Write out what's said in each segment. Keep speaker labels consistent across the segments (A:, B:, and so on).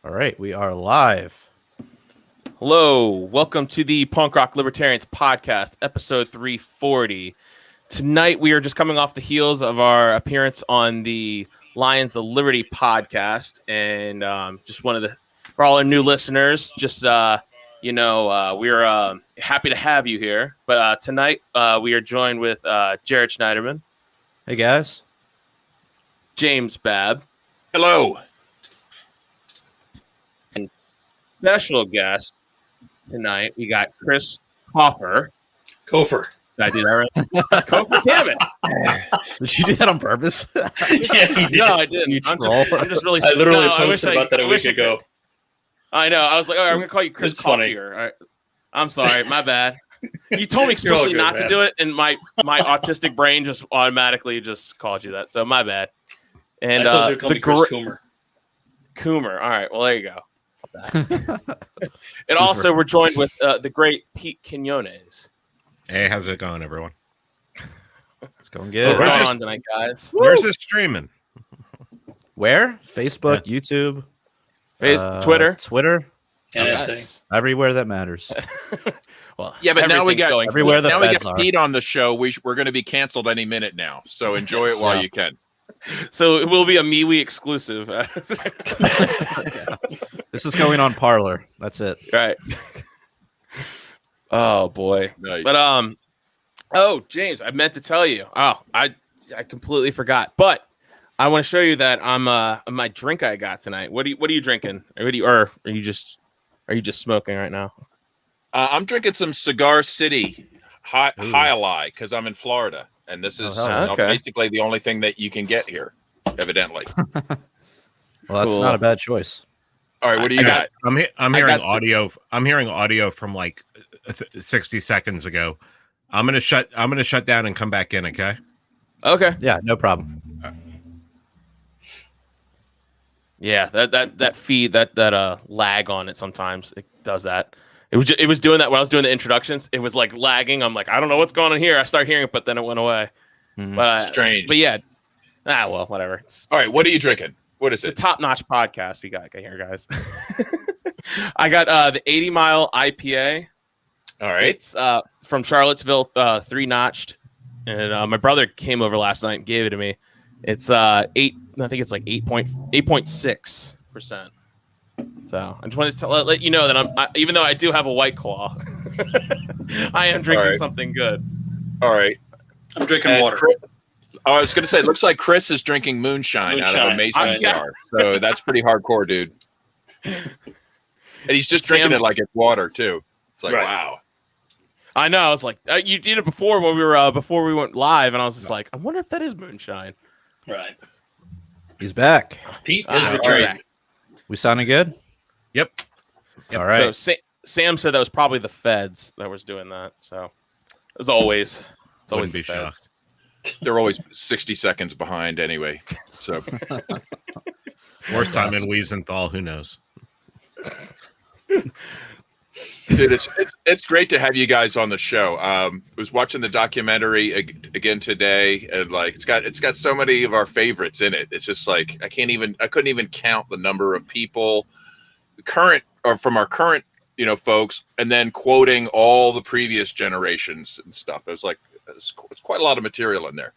A: All right, we are live.
B: Hello, welcome to the Punk Rock Libertarians podcast, episode 340. Tonight, we are just coming off the heels of our appearance on the Lions of Liberty podcast, and just wanted to, for all our new listeners, just we're happy to have you here. But tonight, we are joined with Jared Schneiderman.
A: Hey guys.
B: James Babb.
C: Hello.
B: And special guest tonight, we got Chris Cofer.
C: Cofer.
B: Did I do that right? Cofer, damn it.
A: Did you do that on purpose?
C: Yeah, he did.
B: No, I didn't.
A: You
B: I'm
A: troll.
B: just really.
C: I literally
B: I
C: posted about that a week ago.
B: I know. I was like, oh, I'm gonna call you Chris
C: It's funny.
B: Cofer. All right. I'm sorry, my bad. You told me explicitly
C: good,
B: not
C: man.
B: to do it, and my autistic brain just automatically just called you that. So my bad. And
C: I told you to call me Chris Coomer.
B: Coomer. All right. Well, there you go. And also, we're joined with the great Pete Quinones.
D: Hey, how's it going, everyone?
A: It's going good.
B: What's going on tonight, guys?
D: Where's this streaming?
A: Where? Facebook, YouTube,
B: Twitter.
C: NSA.
A: everywhere that matters.
B: Well,
E: Yeah, but now we
B: everything's
E: got
B: going
A: everywhere the
E: now we
A: feds
E: got
A: are.
E: Pete on the show. We're going to be canceled any minute now. So enjoy it while
A: Yeah.
E: you can.
B: So it will be a MeWe exclusive.
A: This is going on Parlor. That's it.
B: Right. Oh boy.
E: Nice.
B: But James, I meant to tell you. Oh, I completely forgot. But I want to show you that I'm my drink I got tonight. What are you drinking? Or are you just smoking right now?
E: I'm drinking some Cigar City High Ally because I'm in Florida, and this is
B: okay.
E: basically the only thing that you can get here, evidently.
A: Well, that's
B: Cool.
A: not a bad choice.
E: All right, what do you got?
D: I'm
B: I
D: hearing
B: got the-
D: audio. I'm hearing audio from like 60 seconds ago. I'm gonna shut down and come back in. Okay.
B: Okay.
A: Yeah, no problem.
B: Yeah, that feed that lag on it sometimes it does that. It was doing that when I was doing the introductions. It was like lagging. I'm like, I don't know what's going on here. I start hearing it, but then it went away.
A: Mhm.
B: But
E: Strange.
B: But yeah. Well, whatever.
E: All right, what are you drinking? What is
B: It's
E: it?
B: a top-notch podcast we got here, guys. I got the 80 Mile IPA.
E: All right.
B: It's from Charlottesville, 3-notched. And my brother came over last night and gave it to me. It's 8. I think it's like 8.6%. So I just wanted to let you know that even though I do have a White Claw, I am drinking
E: right.
B: something good.
E: All right.
C: I'm drinking
E: And
C: water.
E: I was going to say, it looks like Chris is drinking moonshine out of a
C: Moonshine.
E: mason
B: Yeah.
E: jar. So that's pretty hardcore, dude. And he's just drinking
B: Sam-
E: it like it's water, too. It's like,
C: Right.
E: wow.
B: I know. I was like, you did it before when we were before we went live, and I was just like, I wonder if that is moonshine.
C: Right.
A: He's back.
C: Pete is
B: Ah,
C: returned.
B: alright.
A: We sounding good?
D: Yep.
A: All right.
B: So Sam said that was probably the feds that was doing that. So as always, it's always
D: Wouldn't be
B: the feds.
D: shocked.
E: They're always 60 seconds behind anyway. So
D: Or Simon Wiesenthal. Who knows?
E: dude, it's great to have you guys on the show. I was watching the documentary again today, and like it's got so many of our favorites in it. It's just like I couldn't even count the number of people from our current folks, and then quoting all the previous generations and stuff. It was like it's quite a lot of material in there.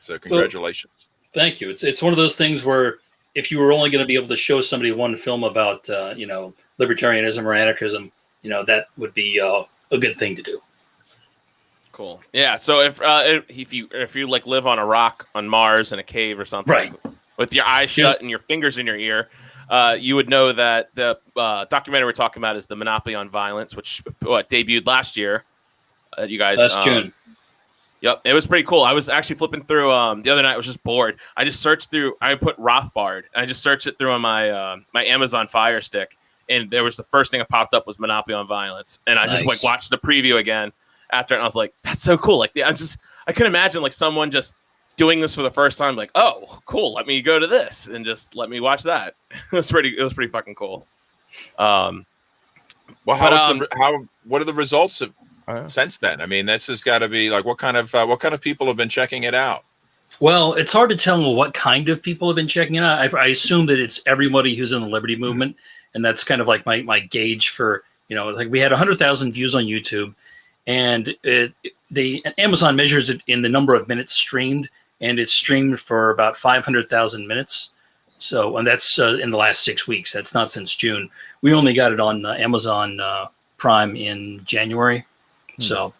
E: So congratulations.
C: Thank you. It's one of those things where if you were only going to be able to show somebody one film about libertarianism or anarchism, that would be a good thing to do.
B: Cool. Yeah. So if you like live on a rock on Mars in a cave or something,
C: Right.
B: with your eyes shut and your fingers in your ear, you would know that the documentary we're talking about is The Monopoly on Violence, which debuted last year. You guys,
C: Last June.
B: Yep, it was pretty cool. I was actually flipping through the other night. I was just bored. I just searched through. I put Rothbard. And I just searched it through on my my Amazon Fire Stick, and there was the first thing that popped up was Monopoly on Violence, and I just
C: Nice.
B: watched the preview again after, it, and I was like, that's so cool. Like I couldn't imagine like someone just doing this for the first time. Like, oh, cool. Let me go to this and just let me watch that. It was pretty fucking cool.
E: Well, what are the results of since then? I mean, this has got to be like what kind of people have been checking it out?
C: Well, it's hard to tell what kind of people have been checking it out. I assume that it's everybody who's in the Liberty movement, and that's kind of like my gauge for, like we had 100,000 views on YouTube, and Amazon measures it in the number of minutes streamed, and it's streamed for about 500,000 minutes. So, and that's in the last 6 weeks. That's not since June. We only got it on Amazon Prime in January. So,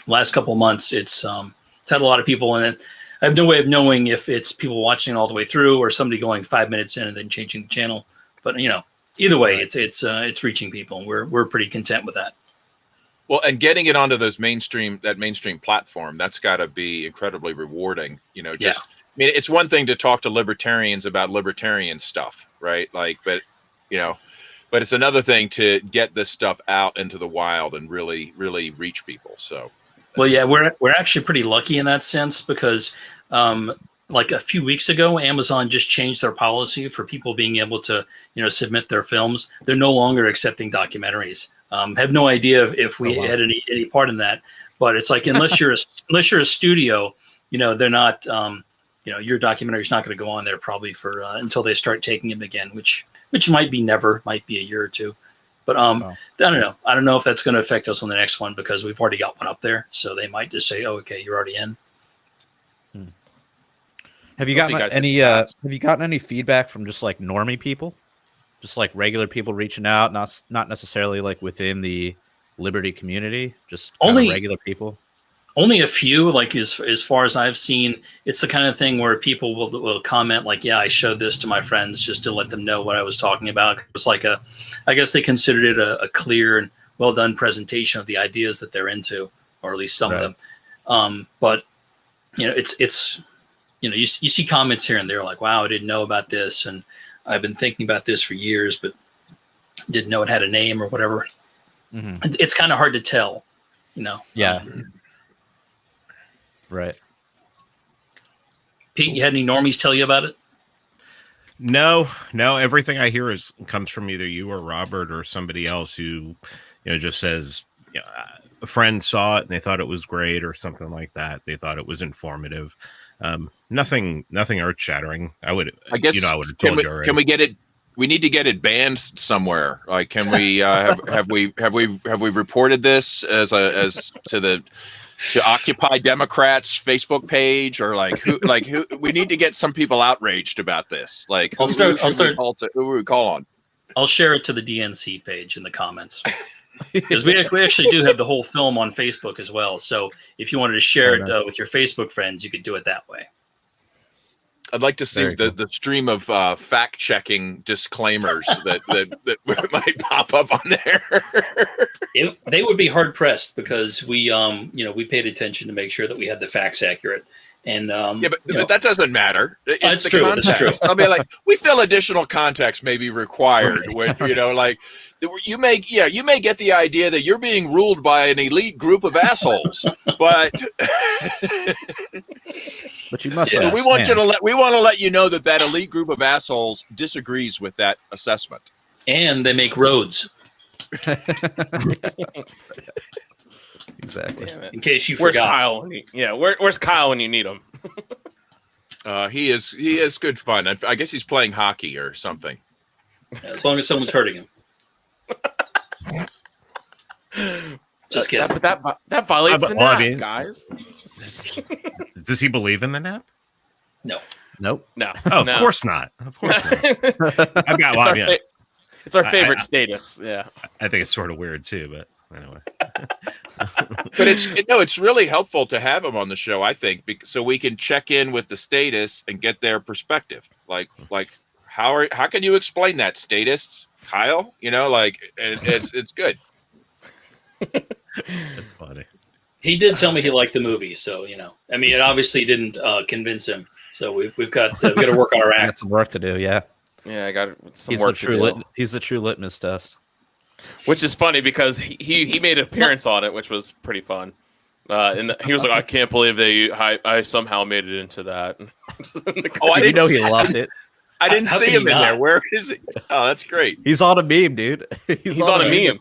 C: last couple of months, it's had a lot of people in it. I have no way of knowing if it's people watching all the way through or somebody going 5 minutes in and then changing the channel. But either way, it's reaching people, and we're pretty content with that.
E: Well, and getting it onto that mainstream platform, that's got to be incredibly rewarding. I mean, it's one thing to talk to libertarians about libertarian stuff, right? But it's another thing to get this stuff out into the wild and really, really reach people. So.
C: Well, yeah, we're actually pretty lucky in that sense because, like a few weeks ago, Amazon just changed their policy for people being able to, submit their films. They're no longer accepting documentaries. Have no idea if we had any part in that, but it's like unless you're a studio, they're not, your documentary is not going to go on there probably for until they start taking them again, which might be never, might be a year or two. But I don't know. I don't know if that's going to affect us on the next one because we've already got one up there. So they might just say, "Oh, okay, you're already in."
A: Have you gotten any feedback from just like normie people, just like regular people reaching out, not necessarily like within the Liberty community, just only regular people?
C: Only a few, like as far as I've seen, it's the kind of thing where people will comment like, yeah, I showed this to my friends just to let them know what I was talking about. It was like I guess they considered it a clear and well done presentation of the ideas that they're into, or at least some of them. But it's you see comments here and there like, wow, I didn't know about this, and I've been thinking about this for years, but didn't know it had a name or whatever. Mm-hmm. It's kind of hard to tell,
A: Yeah. Right.
C: Pete, you had any normies tell you about it?
D: No. Everything I hear comes from either you or Robert or somebody else who, just says, a friend saw it and they thought it was great or something like that. They thought it was informative. Nothing earth shattering. I guess I would have told you already.
E: Can we get it? We need to get it banned somewhere. Like, can we have we reported this to Occupy Democrats Facebook page, or who we need to get some people outraged about this. Like, who we call on?
C: I'll share it to the DNC page in the comments because we actually do have the whole film on Facebook as well. So if you wanted to share it with your Facebook friends, you could do it that way.
E: I'd like to see the stream of fact-checking disclaimers that might pop up on there.
C: They would be hard pressed because we paid attention to make sure that we had the facts accurate. And
E: but that doesn't matter. It's the
C: true.
E: context.
C: That's true.
E: I mean, we feel additional context may be required when you may get the idea that you're being ruled by an elite group of assholes, but
A: you must.
E: Yeah. We want to let you know that elite group of assholes disagrees with that assessment,
C: and they make roads.
A: Exactly.
C: In case you
B: where's
C: forgot.
B: Kyle? Where's Kyle when you need him?
E: He is good fun. I guess he's playing hockey or something.
C: As long as someone's hurting him. Just kidding.
B: But that violates the nap, guys.
D: Does he believe in the nap?
C: No.
A: Nope.
B: No.
D: Oh, of course not. Of course not.
B: It's our favorite status. Yeah.
D: I think it's sort of weird too, but anyway.
E: But it's really helpful to have him on the show, I think, so we can check in with the status and get their perspective. Like how can you explain that, statists, Kyle? It's good.
D: That's funny.
C: He did tell me he liked the movie, so I mean, it obviously didn't convince him. So we've got to work on our act.
A: Got some work to do. Yeah.
B: Yeah, I got some
A: He's
B: work
A: the true
B: to do.
A: He's the true litmus test.
B: Which is funny because he made an appearance on it, which was pretty fun. And he was like, "I can't believe I somehow made it into that."
E: I didn't know
A: he loved it.
E: I didn't see him in there. Where is he? Oh, that's great.
A: He's on a meme, dude. He's
B: on a meme.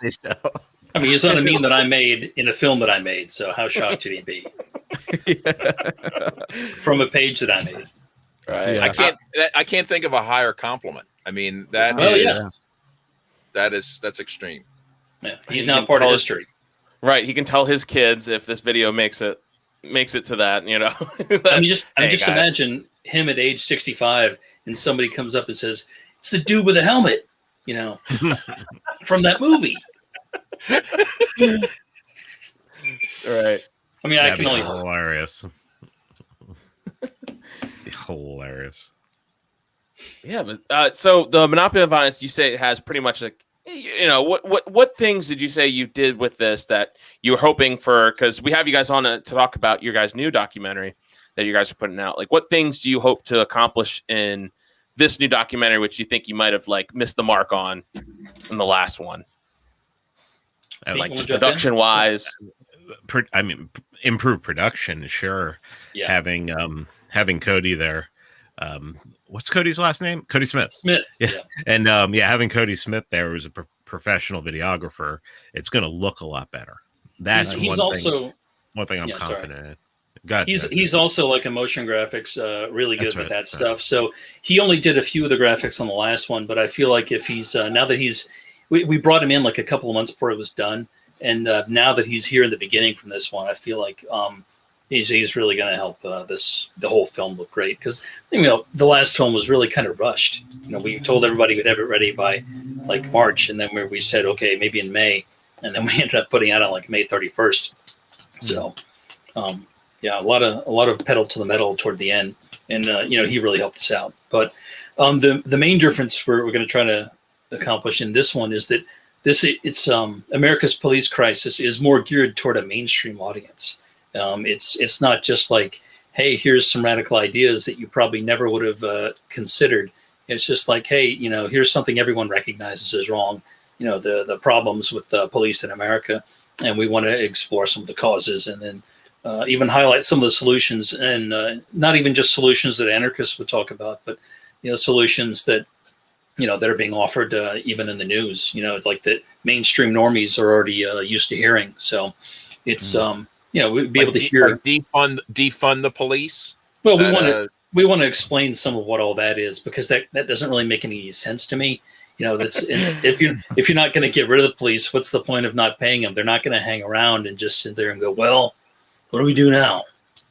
C: I mean, he's on a meme that I made in a film that I made. So how shocked should he be? from a page that I made.
B: Right.
A: Yeah.
E: I can't think of a higher compliment. I mean, that
C: Well,
E: is
C: yeah.
E: that's extreme.
C: Yeah, he's
B: He
C: now
B: can
C: part of
B: tell-
C: history.
B: Right. He can tell his kids if this video makes it to that, you know.
C: I mean, just
B: Hey, guys.
C: imagine him at age 65, and somebody comes up and says, "It's the dude with the helmet," you know, from that movie.
B: Right.
C: I mean, I
D: That'd
C: can
D: be
C: only
D: hilarious. Hilarious.
B: Yeah, but so the Monopoly of Violence, you say it has pretty much like, you know, what things did you say you did with this that you were hoping for? Because we have you guys on to talk about your guys' new documentary that you guys are putting out. Like, what things do you hope to accomplish in this new documentary, which you think you might have like missed the mark on in the last one?
C: Pete,
B: Like
C: you
B: just
C: wanna jump in?
B: production wise.
D: I mean, improved production, sure.
C: Yeah.
D: Having Cody there. What's Cody's last name? Cody Smith.
C: Smith.
D: Yeah. And having Cody Smith there as a professional videographer, it's going to look a lot better. That's
C: He's
D: one
C: also
D: thing I'm
C: Yeah, sorry.
D: confident in. Go ahead,
C: he's also like a motion graphics, really good
D: That's
C: with
D: right,
C: that
D: right.
C: stuff. So he only did a few of the graphics on the last one, but I feel like if he's now that we brought him in like a couple of months before it was done, and now that he's here in the beginning from this one, I feel like he's really going to help the whole film look great, because you know the last film was really kind of rushed. You know, we told everybody we'd have it ready by like March, and then we said okay maybe in May, and then we ended up putting it out on like May 31st. So yeah, a lot of pedal to the metal toward the end, and you know he really helped us out. But the main difference we're going to try to accomplish in this one is that it's America's police crisis is more geared toward a mainstream audience. It's not just like, hey, here's some radical ideas that you probably never would have considered. It's just like, hey, you know, here's something everyone recognizes as wrong. You know, the problems with the police in America, and we want to explore some of the causes, and then even highlight some of the solutions, and not even just solutions that anarchists would talk about, but you know, solutions that you know that are being offered even in the news. You know, like that mainstream normies are already used to hearing. So it's you know, we'd be able to hear
E: like defund the police.
C: Well, we want to explain some of what all that is, because that doesn't really make any sense to me. You know, that's if you're not going to get rid of the police, what's the point of not paying them? They're not going to hang around and just sit there and go, well, what do we do now?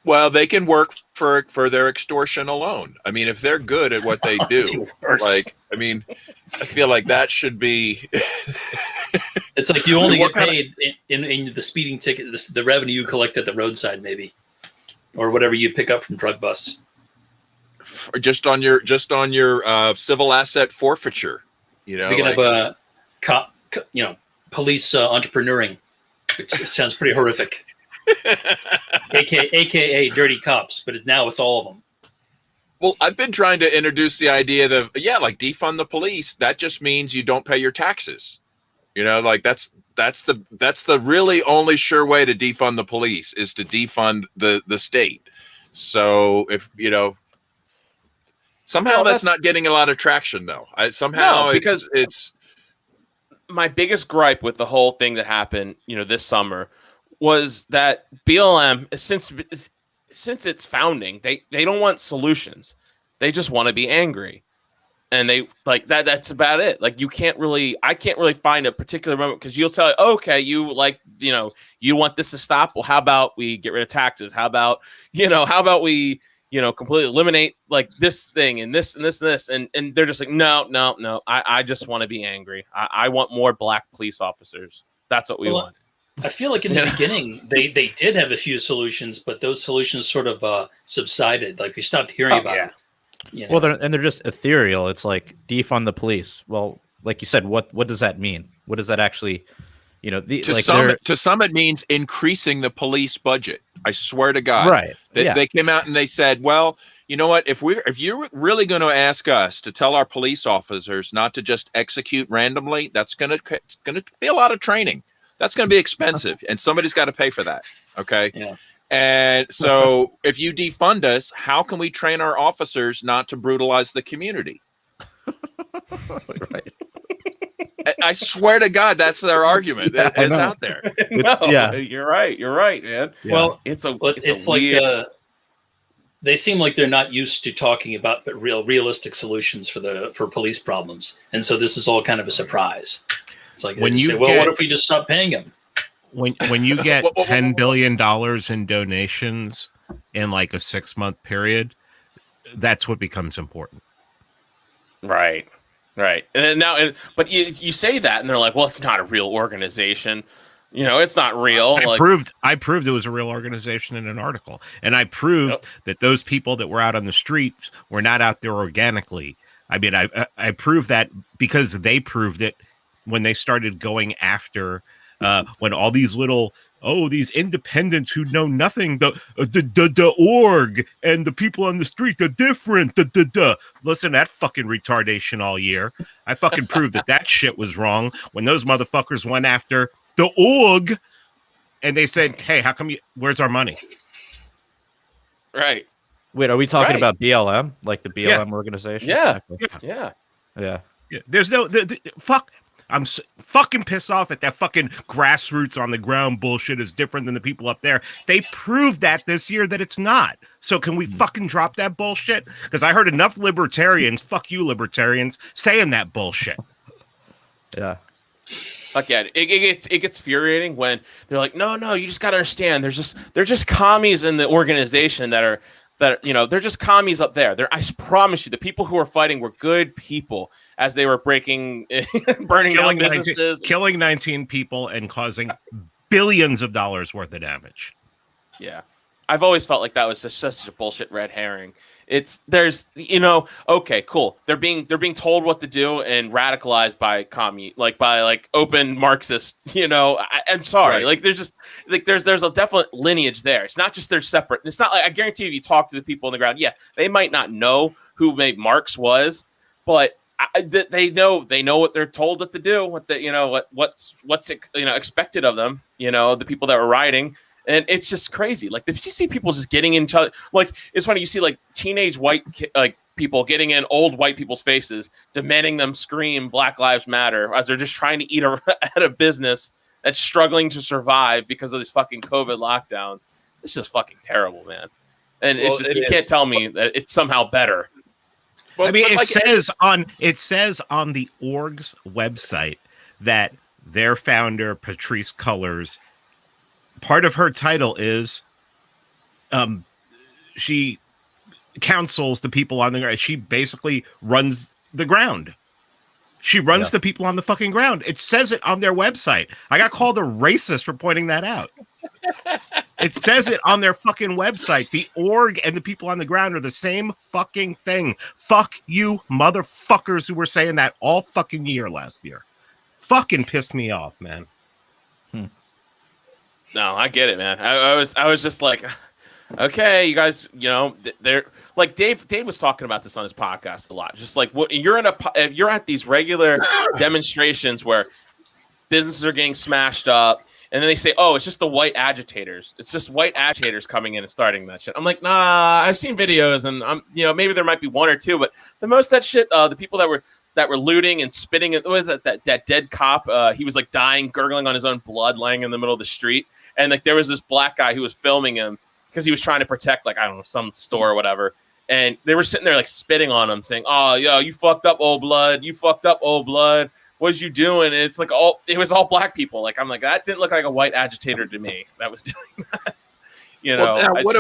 E: Well, they can work for their extortion alone. I mean, if they're good at what they do, like, I mean, I feel like that should be.
C: It's like you only get paid in the speeding ticket, the revenue you collect at the roadside, maybe, or whatever you pick up from drug busts,
E: or just on your civil asset forfeiture. You know,
C: we can have police entrepreneuring. It sounds pretty horrific. AKA dirty cops, but now it's all of them.
E: Well, I've been trying to introduce the idea that like defund the police. That just means you don't pay your taxes. You know, like that's the really only sure way to defund the police is to defund the state. So if you know, somehow that's not getting a lot of traction though. Because it's
B: my biggest gripe with the whole thing that happened, you know, this summer was that BLM, since its founding, they don't want solutions. They just want to be angry. And they like that's about it. Like I can't really find a particular moment, because you'll tell, okay, you like, you know, you want this to stop. Well, how about we get rid of taxes? How about we, you know, completely eliminate like this thing and this and this and this. And they're just like, no. I just want to be angry. I want more black police officers. That's what we want.
C: I feel like in the beginning they did have a few solutions, but those solutions sort of subsided. Like we stopped hearing about them. You know?
A: Well, they're just ethereal. It's like defund the police. Well, like you said, what does that mean? What does that actually, you know? To
E: some it means increasing the police budget. I swear to God,
A: right?
E: They came out and they said, well, you know what? If you're really going to ask us to tell our police officers not to just execute randomly, that's going to be a lot of training. That's going to be expensive, and somebody's got to pay for that. Okay.
C: Yeah.
E: And so if you defund us, how can we train our officers not to brutalize the community?
A: Right.
E: I swear to God, that's their argument. It's out there.
B: No, you're right, man.
A: Yeah.
C: Well,
B: it's
C: like
B: weird...
C: they seem like they're not used to talking about realistic solutions for police problems, and so this is all kind of a surprise. It's like when you say, "Well, what if we just stop paying him?"
D: When you get $10 billion in donations in like a 6-month period, that's what becomes important.
B: Right. But you say that, and they're like, "Well, it's not a real organization. It's not real."
D: I proved it was a real organization in an article, and I proved that those people that were out on the streets were not out there organically. I mean, I proved that because they proved it when they started going after when all these these independents who know nothing, the org and the people on the street are different. Listen, that fucking retardation all year. I fucking proved that shit was wrong when those motherfuckers went after the org and they said, "Hey, how come where's our money?"
B: Right.
A: Wait, are we talking about BLM, like the BLM organization?
B: Yeah.
A: Okay. Yeah.
D: There's no fuck. I'm fucking pissed off at that fucking grassroots on the ground bullshit is different than the people up there. They proved that this year that it's not. So can we fucking drop that bullshit? Because I heard enough libertarians, fuck you libertarians, saying that bullshit.
A: Yeah.
B: Fuck yeah. It gets infuriating when they're like, no, you just gotta understand. They're just commies in the organization that are they're just commies up there. I promise you, the people who are fighting were good people as they were burning down businesses,
D: killing 19 people and causing billions of dollars worth of damage.
B: Yeah. I've always felt like that was just such a bullshit red herring. Okay, cool. They're being told what to do and radicalized by by open Marxist, I'm sorry.
E: Right.
B: There's a definite lineage there. It's not just they're separate. It's not like, I guarantee if you talk to the people on the ground, they might not know who Marx was, but they know what they're told what to do, what's expected of them, the people that were rioting. And it's just crazy. Like, if you see people just getting in each other, like, it's funny. You see like teenage white people getting in old white people's faces, demanding them scream Black Lives Matter as they're just trying to eat at a business that's struggling to survive because of these fucking COVID lockdowns. It's just fucking terrible, man. And you can't tell me that it's somehow better.
D: Well, I mean, it says on the org's website that their founder, Patrice Cullors, part of her title is she counsels the people on the ground. She basically runs the ground. She runs the people on the fucking ground. It says it on their website. I got called a racist for pointing that out. It says it on their fucking website. The org and the people on the ground are the same fucking thing. Fuck you motherfuckers who were saying that all fucking year last year. Fucking pissed me off, man.
B: No, I get it, man. I was just like, okay, you guys, they're like Dave was talking about this on his podcast a lot. Just like, what if you're at these regular demonstrations where businesses are getting smashed up, and then they say, "Oh, it's just the white agitators. It's just white agitators coming in and starting that shit." I'm like, nah. I've seen videos, and I'm, maybe there might be one or two, but the most of that shit, the people that were looting and spitting. What was that dead cop? He was like dying, gurgling on his own blood, laying in the middle of the street. And like there was this black guy who was filming him because he was trying to protect, like, I don't know, some store or whatever. And they were sitting there like spitting on him, saying, "Oh, yo, you fucked up, old blood. You fucked up, old blood. What's you doing?" And it's like it was all black people. Like, I'm like, that didn't look like a white agitator to me that was doing that.
E: Now, what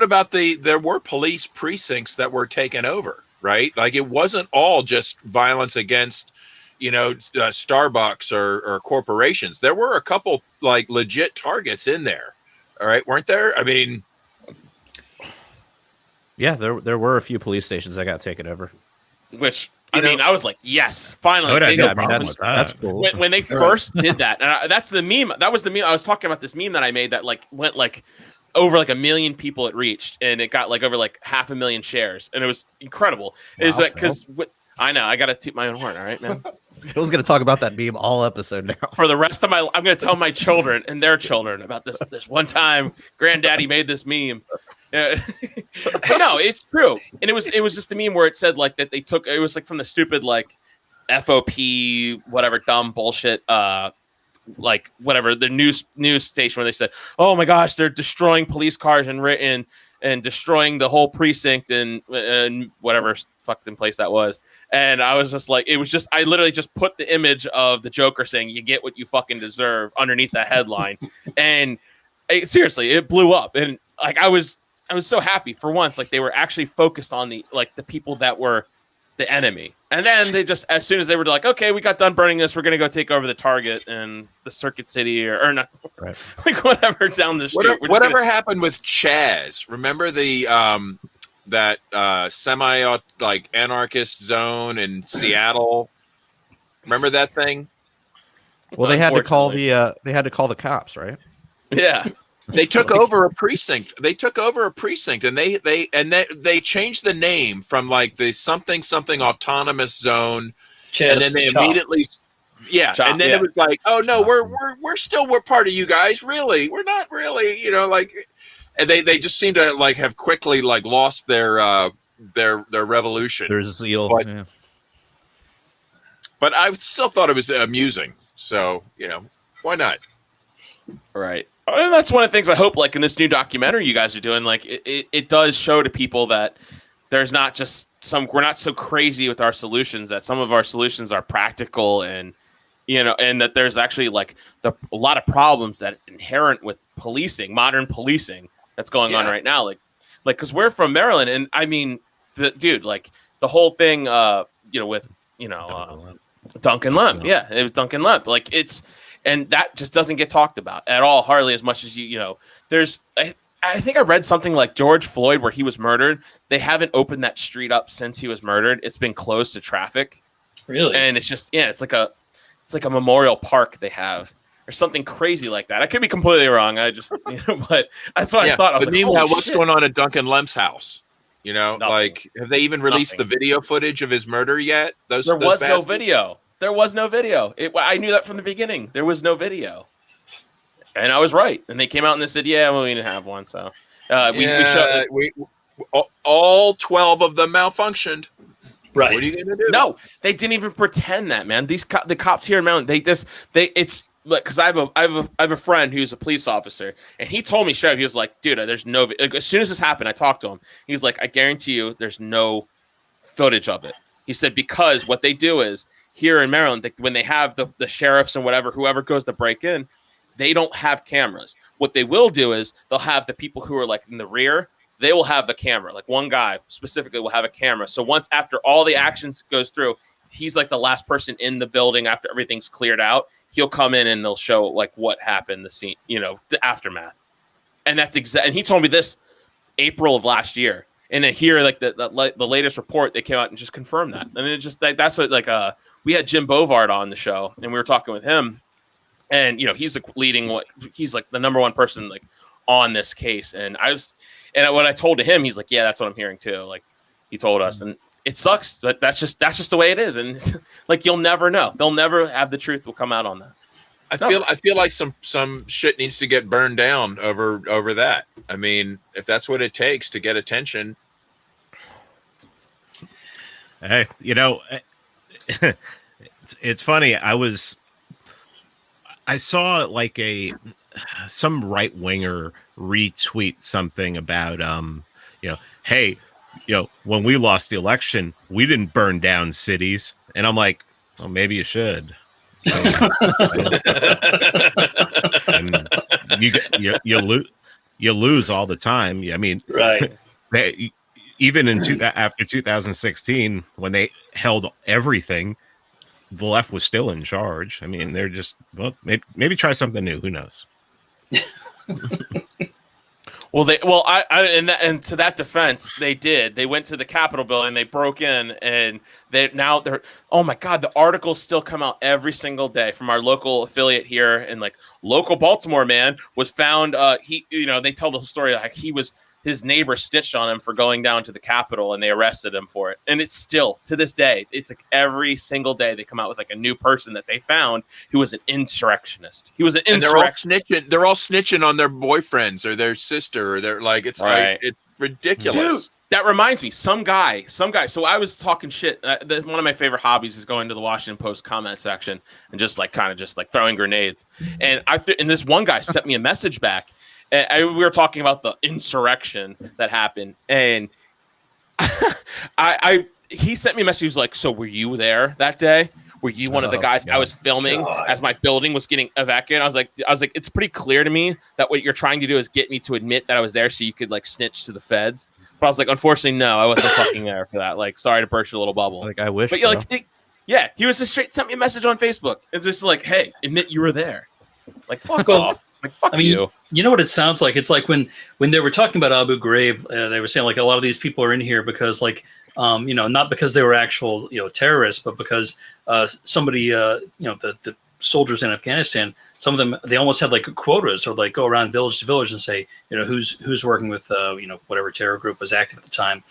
E: about there were police precincts that were taken over, right? Like, it wasn't all just violence against Starbucks or corporations. There were a couple like legit targets in there. All right, weren't there? I mean,
A: yeah, there were a few police stations that got taken over.
B: Which I was like, yes, finally.
A: That's cool.
B: When they first did that, and that's the meme. That was the meme. I was talking about this meme that I made that like went like over like 1 million people it reached, and it got like over like 500,000 shares, and it was incredible. Wow, it was like because. I know. I got to toot my own horn. All right, man.
A: Phil's going to talk about that meme all episode now.
B: For the rest of I'm going to tell my children and their children about this one time Granddaddy made this meme. But no, it's true. And it was just a meme where it said like that they took, it was like from the stupid like FOP, whatever dumb bullshit whatever the news station where they said, "Oh my gosh, they're destroying police cars and destroying the whole precinct and whatever fucking place that was." And I was just like, I literally just put the image of the Joker saying, "You get what you fucking deserve" underneath that headline, and seriously, it blew up. And like I was so happy for once, like they were actually focused on the people that were the enemy. And then they just, as soon as they were like, okay, we got done burning this, we're gonna go take over the Target and the Circuit City or not,
A: right.
B: like whatever down the street.
E: Whatever happened with Chaz? Remember the that semi like anarchist zone in Seattle? Remember that thing?
A: Well, they had to call the cops, right?
B: Yeah.
E: They took over a precinct. And they changed the name from like the something autonomous zone. And then they immediately and then it was like, "Oh no, we're part of you guys. Really? We're not really, like." And they just seem to like have quickly like lost their revolution.
A: Their zeal.
E: But I still thought it was amusing. So, why not?
B: Right. And that's one of the things I hope, like in this new documentary you guys are doing, like it does show to people that there's not just we're not so crazy with our solutions, that some of our solutions are practical and, and that there's actually like a lot of problems that inherent with policing, modern policing that's going on right now. Like, cause we're from Maryland, and I mean, the whole thing, with, Duncan Lemp. Yeah. It was Duncan Lemp. Like and that just doesn't get talked about at all, hardly as much as there's, I think I read something like George Floyd where he was murdered. They haven't opened that street up since he was murdered. It's been closed to traffic.
C: Really?
B: And it's just, it's like a memorial park they have or something crazy like that. I could be completely wrong. I just, but that's what I thought. I was
E: but
B: like,
E: meanwhile, what's going on at Duncan Lemp's house?
B: Nothing.
E: Like, have they even released the video footage of his murder yet? There was
B: no video. There was no video. I knew that from the beginning. There was no video. And I was right. And they came out and they said, we didn't have one. So we
E: all 12 of them malfunctioned.
C: Right.
E: What are you going to do?
B: No, they didn't even pretend that, man. The cops here in Maryland, it's because I have a friend who's a police officer, and he told me, he was like, dude, there's no, as soon as this happened, I talked to him. He was like, I guarantee you there's no footage of it. He said, because what they do is, here in Maryland, when they have the sheriffs and whoever goes to break in, they don't have cameras. What they will do is they'll have the people who are like in the rear, they will have the camera. Like one guy specifically will have a camera. So after all the actions goes through, he's like the last person in the building after everything's cleared out. He'll come in and they'll show like what happened, the scene, the aftermath. And that's and he told me this April of last year. And then here, like the latest report, they came out and just confirmed that. And it just that's what we had Jim Bovard on the show, and we were talking with him, and he's he's like the number one person like on this case. And what I told to him, he's like, yeah, that's what I'm hearing too. Like he told us, and it sucks, but that's just the way it is. And like you'll never know. They'll never have the truth will come out on that.
E: I feel like some shit needs to get burned down over that. I mean, if that's what it takes to get attention.
D: Hey, it's funny. I saw like some right winger retweet something about hey, when we lost the election, we didn't burn down cities, and I'm like, well, maybe you should. And you lose all the time. I mean,
C: right.
D: Even after 2016, when they held everything, the left was still in charge. I mean, they're just, well, maybe try something new. Who knows?
B: And to that defense, they did. They went to the Capitol building, they broke in, and they're oh my God, the articles still come out every single day from our local affiliate here, and like local Baltimore man was found. They tell the story like his neighbor snitched on him for going down to the Capitol, and they arrested him for it. And it's still to this day, it's like every single day they come out with like a new person that they found who was an insurrectionist. He was an insurrectionist.
E: They're all snitching on their boyfriends or their sister, or their like. It's right. Like it's ridiculous.
B: That reminds me, some guy. So I was talking shit. One of my favorite hobbies is going to the Washington Post comment section and just throwing grenades. And and this one guy sent me a message back. And we were talking about the insurrection that happened, and he sent me a message. He was like, "So were you there that day? Were you one of the guys I was filming as my building was getting evacuated?" I was like, it's pretty clear to me that what you're trying to do is get me to admit that I was there so you could like snitch to the feds. But I was like, unfortunately, no, I wasn't fucking there for that. Like, sorry to burst your little bubble.
A: Like, I wish.
B: But you're like, he was just straight sent me a message on Facebook. It's just like, hey, admit you were there. Like, fuck off. Like, fuck you.
C: You know what it sounds like? It's like when they were talking about Abu Ghraib, they were saying like a lot of these people are in here because like, not because they were actual, terrorists, but because somebody, the soldiers in Afghanistan, some of them, they almost had like quotas or like go around village to village and say, who's working with, whatever terror group was active at the time.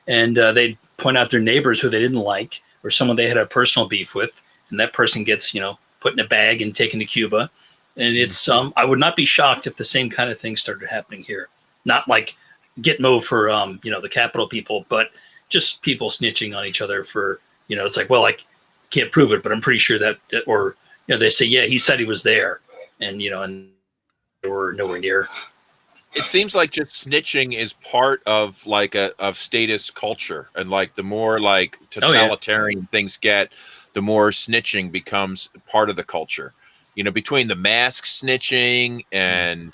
C: And they'd point out their neighbors who they didn't like or someone they had a personal beef with. And that person gets, put in a bag and taken to Cuba. And it's, I would not be shocked if the same kind of thing started happening here. Not like Gitmo for, the Capitol people, but just people snitching on each other for, it's like, well, I can't prove it, but I'm pretty sure that or, they say, yeah, he said he was there and, and they were nowhere near.
E: It seems like just snitching is part of like of status culture. And like the more like totalitarian things get, the more snitching becomes part of the culture. Between the mask snitching and,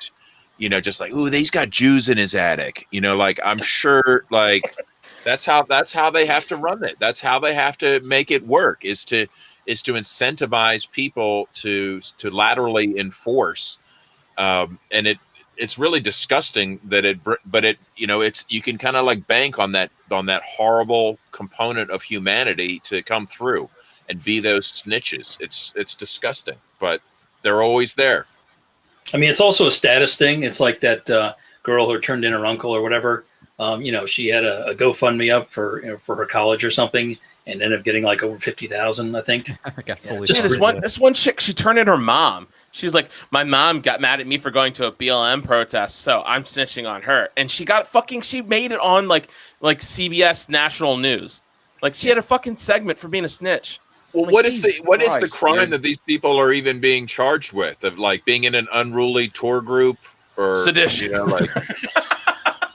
E: just like, ooh, he's got Jews in his attic, like I'm sure like that's how they have to run it. That's how they have to make it work is to incentivize people to laterally enforce. And it's really disgusting that it's, you can kind of like bank on that horrible component of humanity to come through and be those snitches. It's disgusting, but they're always there.
C: I mean, it's also a status thing. It's like that girl who turned in her uncle or whatever. She had a GoFundMe up for her college or something, and ended up getting like over 50,000, I think.
A: I got fully.
B: Just this one chick, she turned in her mom. She's like, my mom got mad at me for going to a BLM protest, so I'm snitching on her. And she made it on like CBS national news. Like she had a fucking segment for being a snitch.
E: Well, what is the crime that these people are even being charged with? Of like being in an unruly tour group or
B: sedition?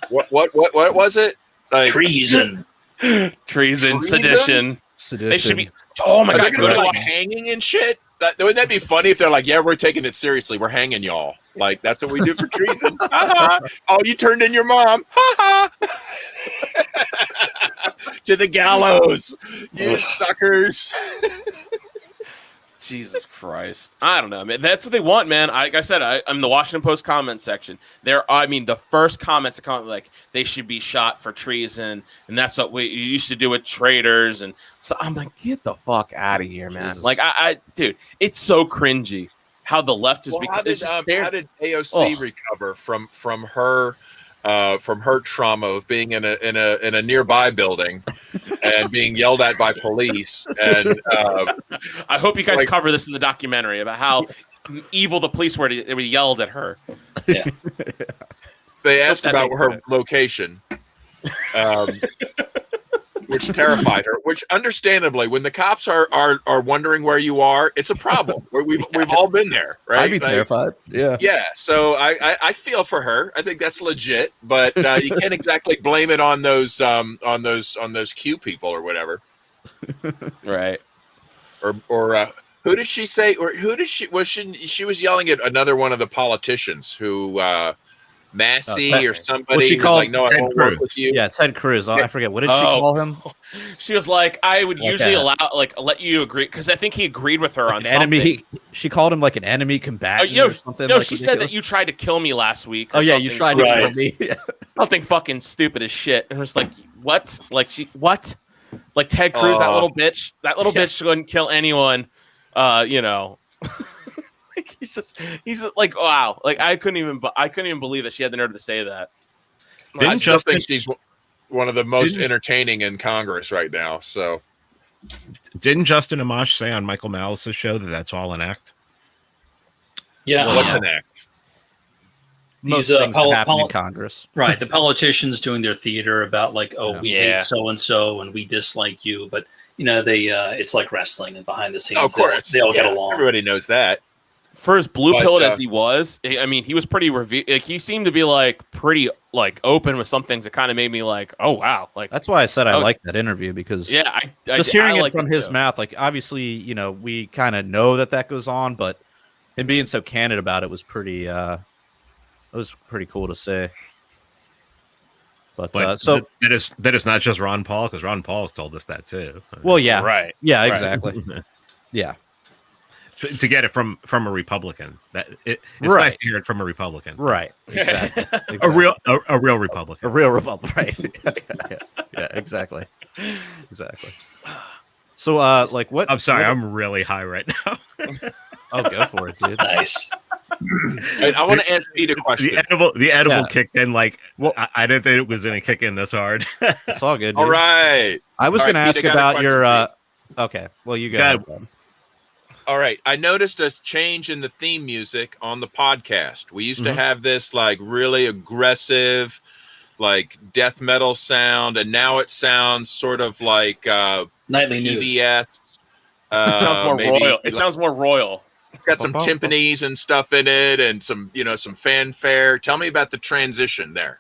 E: What was it? Like
C: treason,
B: sedition.
A: Sedition.
B: They should be. Oh my god!
E: Go to like hanging and shit. Wouldn't that be funny if they're like, yeah, we're taking it seriously. We're hanging y'all. Like that's what we do for treason. Oh, you turned in your mom. To the gallows, you suckers.
B: Jesus Christ. I don't know, man. That's what they want, man. Like I said, I'm in the Washington Post comment section. The first comments that come like they should be shot for treason, and that's what we used to do with traitors. And so I'm like, get the fuck out of here, man.
A: Jesus.
B: Like, dude, it's so cringy how the left is
E: How did AOC recover from her trauma of being in a nearby building and being yelled at by police? And
B: I hope you guys cover this in the documentary about how evil the police were. They yelled at her.
C: Yeah.
E: They asked about her location, which terrified her. Which, understandably, when the cops are wondering where you are, it's a problem. We've all been there, right?
A: I'd be terrified. Yeah.
E: Yeah. So I feel for her. I think that's legit, but you can't exactly blame it on those Q people or whatever.
B: Right.
E: Or who did she say? Or who did she was yelling at another one of the politicians who. Massey or somebody.
A: Well, she called
E: like, no, I won't work with you.
A: Yeah, Ted Cruz. I forget. What did she call him?
B: She was like, I would usually let you agree because I think he agreed with her on something.
A: She called him like an enemy combatant or something.
B: No,
A: like
B: she said that you tried to kill me last week.
A: Oh yeah, you tried to kill me.
B: Something fucking stupid as shit. And it was like, what? What? Like Ted Cruz, that little bitch. That little bitch couldn't kill anyone. He's just like, wow. Like I couldn't even believe that she had the nerve to say that.
E: I just think she's one of the most entertaining in Congress right now. So
D: didn't Justin Amash say on Michael Malice's show that that's all an act?
C: Yeah.
E: What's an act?
A: most
C: these
A: things that happen in Congress.
C: Right, the politicians doing their theater about like, oh, we hate so and so and we dislike you, but they it's like wrestling, and behind the scenes,
E: of course,
C: they all get along.
E: Everybody knows that.
B: For as blue-pilled as he was, I mean, he was pretty he seemed to be like pretty like open with some things that kind of made me like, oh wow, like
A: that's why I said I liked that interview, because just hearing it from his mouth, like obviously we kind of know that goes on, but him being so candid about it was pretty cool to say. But so
D: that is not just Ron Paul, because Ron Paul has told us that too.
A: Well, yeah,
B: right,
A: yeah, exactly, yeah.
D: To get it from a Republican, it's nice to hear it from a Republican,
A: right? Exactly.
D: A real Republican,
A: right? yeah, exactly. So, like, what?
D: I'm sorry, I'm really high right now.
A: Oh, go for it, dude.
C: Nice.
E: I want to ask Pete a question.
D: The edible kicked in like, well, I didn't think it was going to kick in this hard.
A: It's all good. Dude.
E: All right.
A: I was going to ask about your. Okay, well, you go.
E: All right. I noticed a change in the theme music on the podcast. We used to have this like really aggressive, like death metal sound, and now it sounds sort of like
C: Nightly
E: PBS.
C: News.
B: It sounds more royal. It sounds more royal.
E: It's got some timpanis and stuff in it, and some some fanfare. Tell me about the transition there.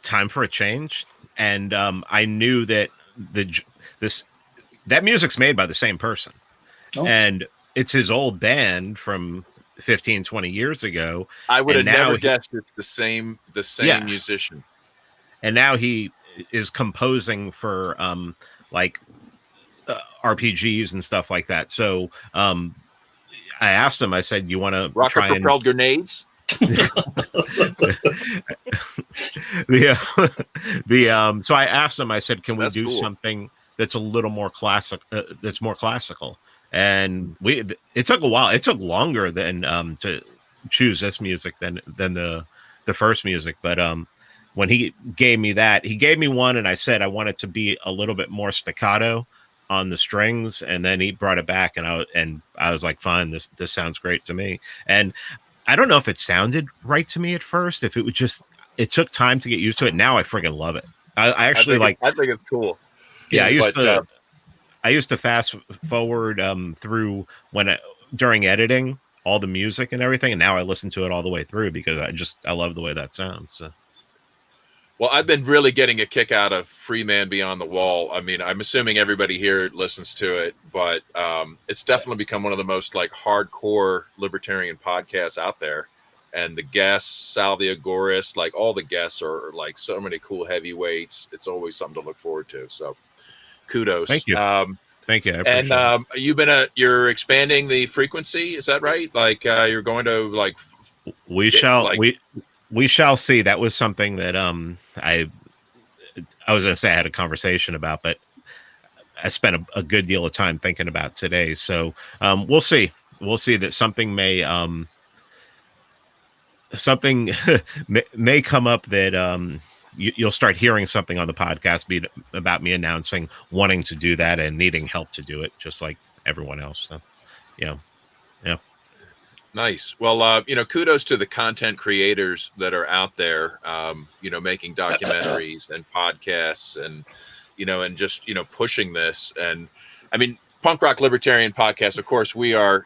D: Time for a change, and I knew that that music's made by the same person, and it's his old band from 15, 20 years ago.
E: I would have never guessed it's the same musician.
D: And now he is composing for RPGs and stuff like that. So I asked him, I said, you want to
E: rocket propelled grenades?
D: So I asked him, I said, can we do something that's a little more classic, that's more classical? And it took a while. It took longer than to choose this music than the first music. But when he gave me that, he gave me one, and I said I want it to be a little bit more staccato on the strings, and then he brought it back, and I was like, fine, this sounds great to me. And I don't know if it sounded right to me at first, if it would just, it took time to get used to it. Now I freaking love it. I think
E: it's cool.
D: Yeah, I used to fast forward through during editing all the music and everything, and now I listen to it all the way through because I love the way that sounds. So.
E: Well, I've been really getting a kick out of Free Man Beyond the Wall. I mean, I'm assuming everybody here listens to it, but it's definitely become one of the most like hardcore libertarian podcasts out there. And the guests, Salvia Goris, like all the guests are like so many cool heavyweights. It's always something to look forward to. So kudos.
D: Thank you. Thank you.
E: And you're expanding the frequency. Is that right? Like you're going to like,
D: we shall see. That was something that I was going to say I had a conversation about, but I spent a good deal of time thinking about today. So we'll see. We'll see that something may may come up that you'll start hearing something on the podcast about me announcing wanting to do that and needing help to do it, just like everyone else. So, yeah.
E: Nice. Well, kudos to the content creators that are out there, making documentaries and podcasts and, and just, pushing this. And I mean, Punk Rock Libertarian Podcast, of course, we are,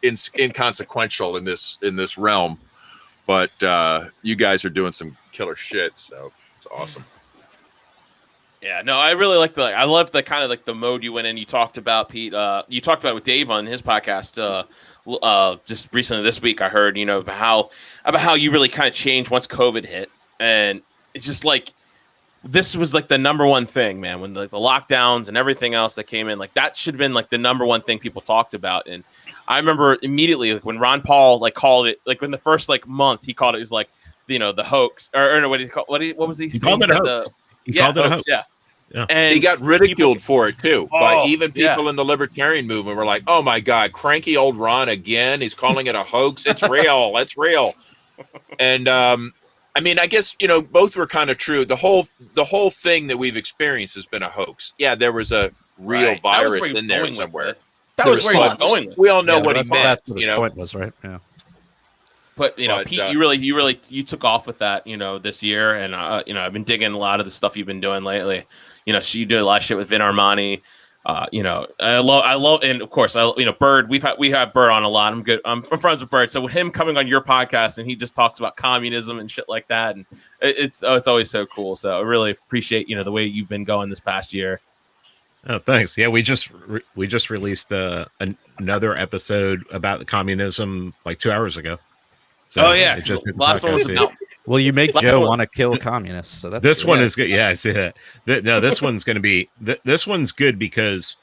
E: inconsequential in this realm, but you guys are doing some killer shit. So it's awesome.
B: Yeah, no, I really I love the kind of like the mode you went in. You talked about, Pete, you talked about it with Dave on his podcast, just recently this week. I heard, about how you really kind of changed once COVID hit. And it's just like, this was like the number one thing, man, when the lockdowns and everything else that came in, like that should have been like the number one thing people talked about. And I remember immediately, like when Ron Paul like called it, like when the first like month he called it, was like, the hoax or no, what was he
D: called it a hoax. He called it a hoax.
B: Yeah.
D: Yeah.
E: And he got ridiculed for it too, by even people in the libertarian movement were like, "Oh my God, cranky old Ron again! He's calling it a hoax. It's real. It's real." And I mean, I guess both were kind of true. The whole thing that we've experienced has been a hoax. Yeah, there was a real virus in there somewhere.
B: That was where he was going with.
E: We all know what he meant.
A: That's what his point was, right? Yeah.
B: But
E: But,
B: Pete, you took off with that, this year, and I've been digging a lot of the stuff you've been doing lately. So you did a lot of shit with Vin Armani. I love, and of course, Bird. We have Bird on a lot. I'm friends with Bird, so with him coming on your podcast and he just talks about communism and shit like that, and it's always so cool. So I really appreciate the way you've been going this past year.
D: Oh, thanks. Yeah, we just released another episode about the communism like 2 hours ago. So
B: last one was about.
A: Well, you make Joe want to kill communists, so that's
D: this
A: good.
D: one is good. Yeah, I see that. No, this one's going to be. This one's good because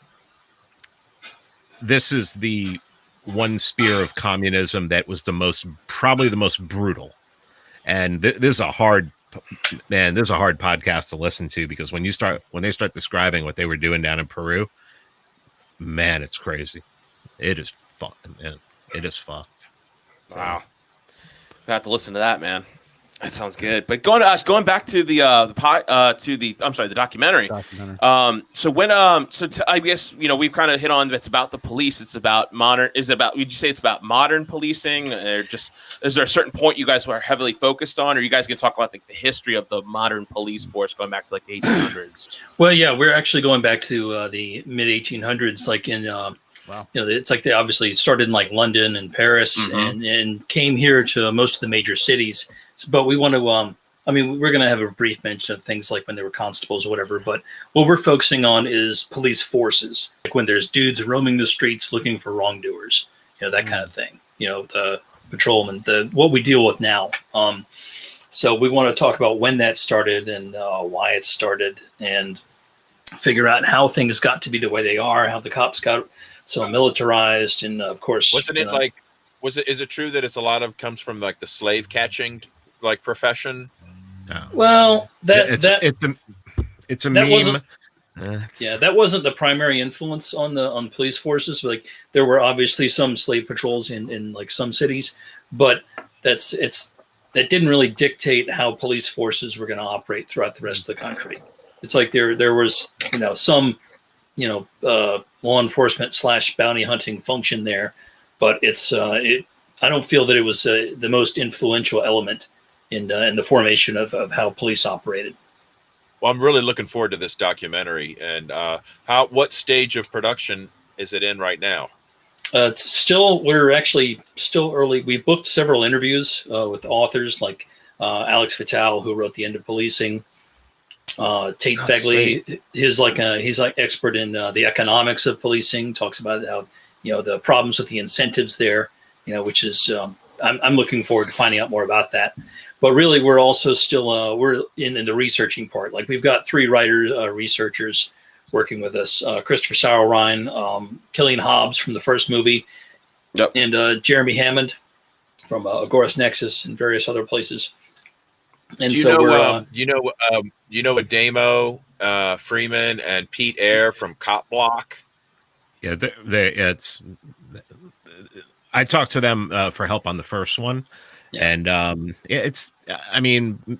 D: this is the one spear of communism that was probably the most brutal, and this is a hard. Man, this is a hard podcast to listen to because when they start describing what they were doing down in Peru, man, it's crazy. It is fucked, man. It is fucked.
B: Wow, I have to listen to that, man. That sounds good. But going back to the documentary. I guess we've kind of hit on it's about the police. It's about modern. Would you say it's about modern policing, or just is there a certain point you guys were heavily focused on, or you guys can talk about the history of the modern police force going back to like the 1800s?
C: Well, yeah, we're actually going back to the mid 1800s, like in. Wow. It's like they obviously started in like London and Paris and came here to most of the major cities. But we want to, we're going to have a brief mention of things like when there were constables or whatever. But what we're focusing on is police forces, like when there's dudes roaming the streets looking for wrongdoers, that kind of thing. The patrolmen, what we deal with now. So we want to talk about when that started and why it started, and figure out how things got to be the way they are, how the cops got so militarized, and of course,
E: is it true that comes from like the slave catching like profession?
D: No.
C: Well,
D: it's a meme.
C: That wasn't the primary influence on police forces. Like there were obviously some slave patrols in like some cities, but that didn't really dictate how police forces were going to operate throughout the rest of the country. It's like there was some law enforcement / bounty hunting function there, but I don't feel that it was the most influential element in the formation of how police operated.
E: Well, I'm really looking forward to this documentary. And what stage of production is it in right now?
C: We're actually still early. We've booked several interviews with authors like Alex Vitale, who wrote The End of Policing. Tate Fegley, he's like expert in the economics of policing. Talks about how the problems with the incentives there. Which is I'm looking forward to finding out more about that. But really, we're also still we're in the researching part. Like we've got 3 researchers working with us: Christopher Sauerrein, Killian Hobbs from the first movie, and Jeremy Hammond from Agorist Nexus and various other places. And
E: Adamo Freeman and Pete Eyre from Cop Block.
D: Yeah, I talked to them for help on the first one, and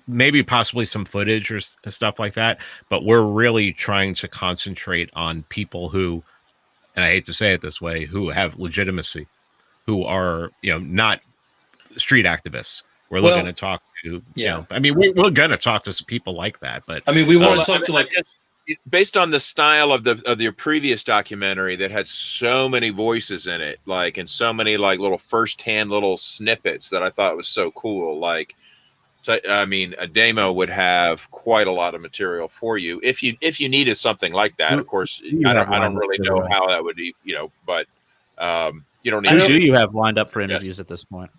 D: maybe possibly some footage or stuff like that. But we're really trying to concentrate on people who, and I hate to say it this way, who have legitimacy, who are not street activists. We're looking to talk to, we're going to talk to some people like that, but
C: we want to talk to
E: based on the style of the previous documentary that had so many voices in it, like, and so many like little firsthand little snippets that I thought was so cool. Like, Adamo would have quite a lot of material for you if you needed something like that. Of course, I don't really know how that would be, but you don't need.
A: Who do you have lined up for interviews at this point?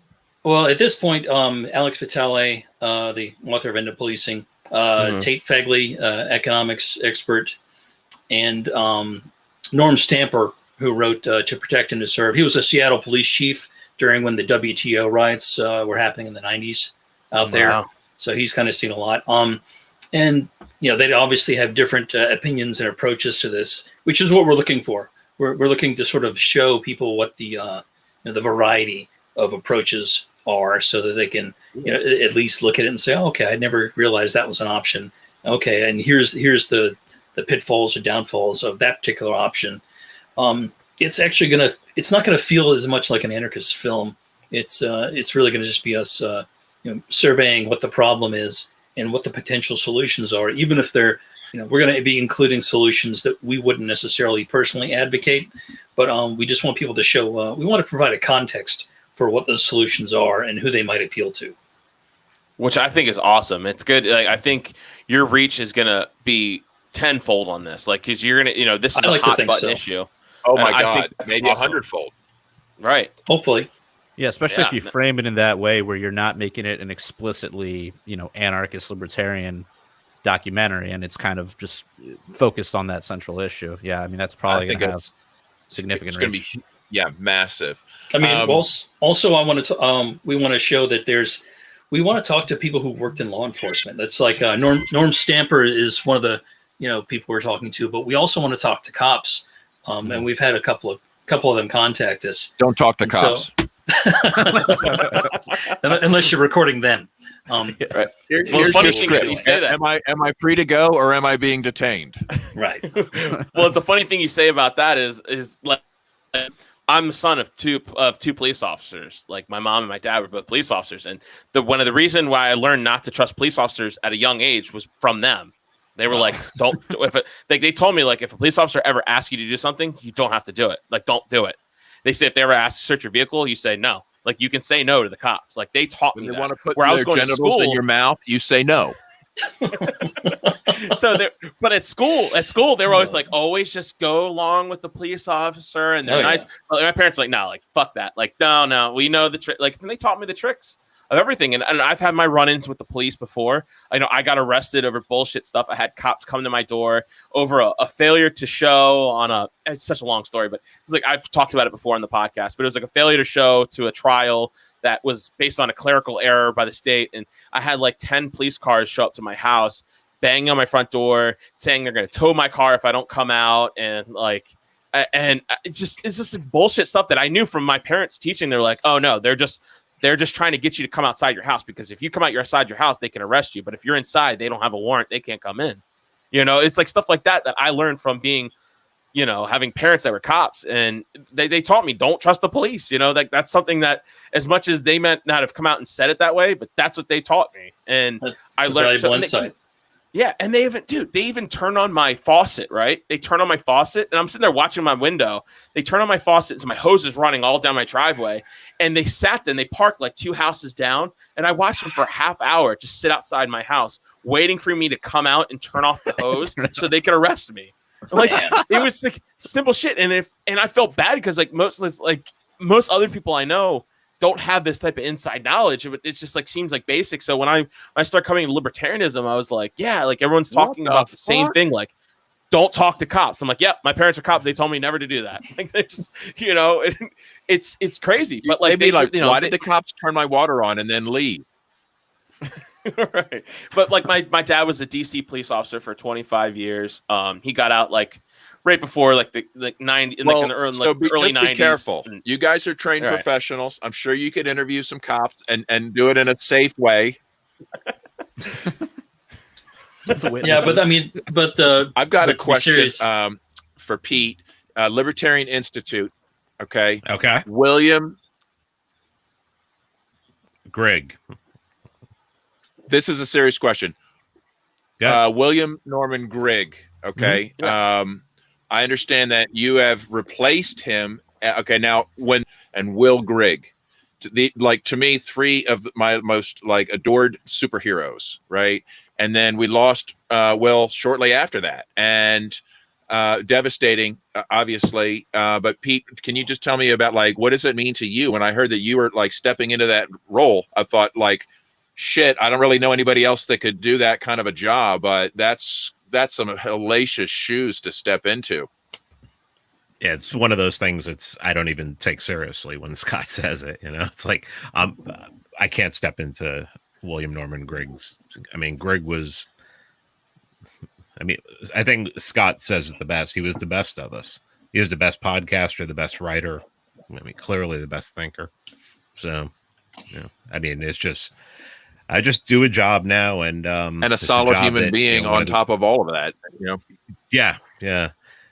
C: Well, at this point, Alex Vitale, the author of End of Policing, Tate Fegley, economics expert, and Norm Stamper, who wrote To Protect and to Serve. He was a Seattle police chief during when the WTO riots were happening in the 90s out there. So he's kind of seen a lot. And they obviously have different opinions and approaches to this, which is what we're looking for. We're looking to sort of show people what the variety of approaches are, so that they can at least look at it and say, oh, okay, I never realized that was an option. Okay, and here's the pitfalls or downfalls of that particular option. It's not going to feel as much like an anarchist film It's really going to just be us surveying what the problem is and what the potential solutions are, even if they're, we're going to be including solutions that we wouldn't necessarily personally advocate, but we just want people to show, we want to provide a context for what those solutions are and who they might appeal to.
B: Which I think is awesome. It's good. Like, I think your reach is going to be tenfold on this, like, because you're going to, this is a hot button issue.
E: Oh my God, maybe awesome. 100-fold.
B: Right.
C: Hopefully.
A: Yeah, especially if you frame it in that way where you're not making it an explicitly, anarchist libertarian documentary, and it's kind of just focused on that central issue. Yeah, I mean, that's probably going to have significant.
E: It's going to be massive.
C: I mean, also I wanted to we want to show that we want to talk to people who worked in law enforcement. That's like Norm Stamper is one of the people we're talking to, but we also want to talk to cops, and we've had a couple of them contact us.
E: Don't talk to cops.
C: Unless you're recording them.
E: Right. Here's your script. You say that. Am I free to go, or am I being detained?
C: Right.
B: Well, the funny thing you say about that is like, I'm the son of two police officers. Like, my mom and my dad were both police officers, and one of the reason why I learned not to trust police officers at a young age was from them. They were like, "Don't." They told me, like, if a police officer ever asks you to do something, you don't have to do it. Like, don't do it. They say if they ever ask to search your vehicle, you say no. Like, you can say no to the cops. Like, they taught me
E: when they
B: that.
E: want to put
B: where
E: their
B: I was going
E: genitals
B: to school,
E: in your mouth, you say no.
B: But at school, they were always like, always just go along with the police officer, and they're nice. Yeah. But my parents were like, no, like, fuck that. Like, no, we know the trick. Like, and they taught me the tricks of everything. And I've had my run-ins with the police before. I know I got arrested over bullshit stuff. I had cops come to my door over a failure to show on it's such a long story, but it's like, I've talked about it before on the podcast, but it was like a failure to show to a trial that was based on a clerical error by the state. And I had like 10 police cars show up to my house, banging on my front door, saying they're going to tow my car if I don't come out. And like, and it's just like bullshit stuff that I knew from my parents teaching. They're like, oh no, they're just trying to get you to come outside your house, because if you come outside your house, they can arrest you. But if you're inside, they don't have a warrant. They can't come in. It's like stuff like that I learned from being, having parents that were cops, and they taught me, don't trust the police. Like, that's something that, as much as they meant not have come out and said it that way, but that's what they taught me. And I learned
C: valuable insight.
B: Yeah, and they even turn on my faucet, right? They turn on my faucet, and I'm sitting there watching my window. They turn on my faucet, so my hose is running all down my driveway. And they sat there, and they parked like 2 houses down, and I watched them for a half hour just sit outside my house, waiting for me to come out and turn off the hose so they could arrest me. Like, it was like simple shit, and I felt bad because like most other people I know don't have this type of inside knowledge. It's just like seems like basic. So when I start coming to libertarianism, I was like, yeah, like everyone's talking about the same thing. Like, don't talk to cops. I'm like, yeah, my parents are cops. They told me never to do that. Like, they just, it's crazy. But like,
E: why did the cops turn my water on and then leave?
B: Right. But like my dad was a DC police officer for 25 years. He got out like right before like the 90s, in the early 90s.
E: Be careful. You guys are trained professionals. I'm sure you could interview some cops and do it in a safe way.
C: Yeah, but I mean,
E: I've got a question for Pete. Libertarian Institute. Okay. William
D: Grigg.
E: This is a serious question. William Norman Grigg. Okay. Mm-hmm. Yeah. I understand that you have replaced him. Okay. Now, Will Grigg, to me, three of my most like adored superheroes. Right. And then we lost Will shortly after that, and devastating, obviously. But Pete, can you just tell me about like, what does it mean to you? When I heard that you were like stepping into that role, I thought like, shit, I don't really know anybody else that could do that kind of a job, but that's some hellacious shoes to step into.
D: Yeah, it's one of those things I don't even take seriously when Scott says it. It's like I can't step into William Norman Grigg's. I mean, Grigg was. I think Scott says it the best. He was the best of us. He was the best podcaster, the best writer. Clearly the best thinker. So, it's just. I just do a job now, and
E: a solid human being on top of all of that.
D: Yeah,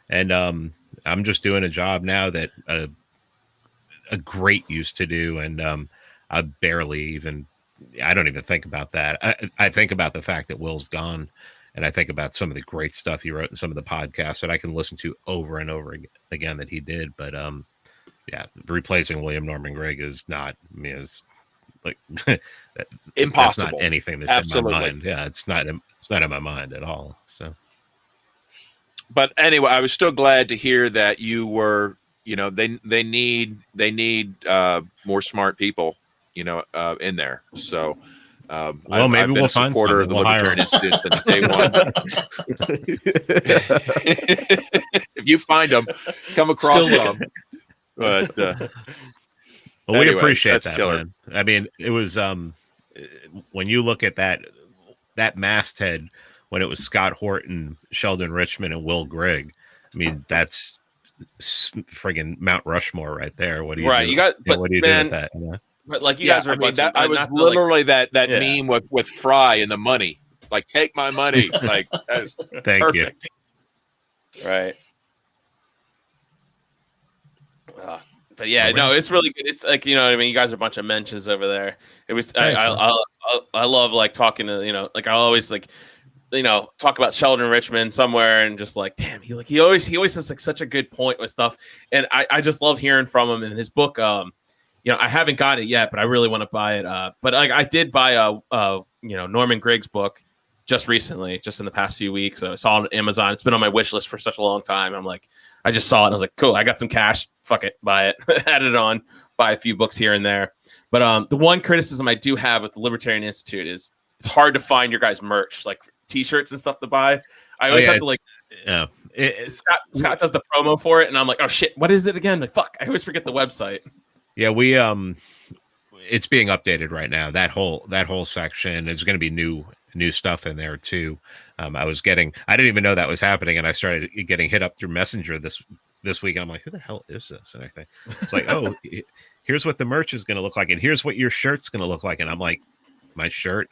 D: and I'm just doing a job now that a a great use to do, and I don't even think about that. I think about the fact that Will's gone, and I think about some of the great stuff he wrote in some of the podcasts that I can listen to over and over again that he did. But yeah, replacing William Norman Gregg is not, I mean, it's like
E: Impossible.
D: That's not anything that's
E: Absolutely.
D: in my mind. Yeah, it's not in my mind at all. So,
E: but anyway, I was still glad to hear that you were, they need more smart people, in there. So,
D: well, maybe
E: I've been
D: we'll
E: a
D: find
E: supporter of the Libertarian Institute since day one. If you find them, come across them. But
D: well, we
E: anyway,
D: appreciate
E: that's
D: that,
E: killer.
D: man. I mean, it was when you look at that masthead when it was Scott Horton, Sheldon Richman, and Will Grigg. I mean, that's friggin' Mount Rushmore right there. What do you
B: right?
D: do?
B: You got, but
D: what do you
B: man,
D: do with that? You know?
B: but like you guys are.
E: I was literally that
B: Yeah.
E: meme with Fry and the money. Like, take my money. Like, that's
D: Thank
E: perfect.
B: you. Right. But yeah, no, it's really good. It's like, you know what I mean? You guys are a bunch of mentions over there. It was,
D: Thanks,
B: I love like talking to, like I always like, talk about Sheldon Richman somewhere and just like, damn, he always has like such a good point with stuff. And I just love hearing from him in his book. I haven't got it yet, but I really want to buy it. But like I did buy Norman Grigg's book just recently, just in the past few weeks. So I saw it on Amazon. It's been on my wish list for such a long time. I'm like, I just saw it and I was like, cool, I got some cash. Fuck it, buy it. Add it on, buy a few books here and there. But the one criticism I do have with the Libertarian Institute is it's hard to find your guys' merch, like t-shirts and stuff to buy. I always have to like,
D: yeah.
B: Scott does the promo for it, and I'm like, oh shit, what is it again? Like, fuck, I always forget the website.
D: Yeah, we it's being updated right now. That whole section is going to be new stuff in there too. I didn't even know that was happening, and I started getting hit up through Messenger this week, and I'm like, who the hell is this? And I think it's like, oh, here's what the merch is going to look like, and here's what your shirt's going to look like. And I'm like, my shirt?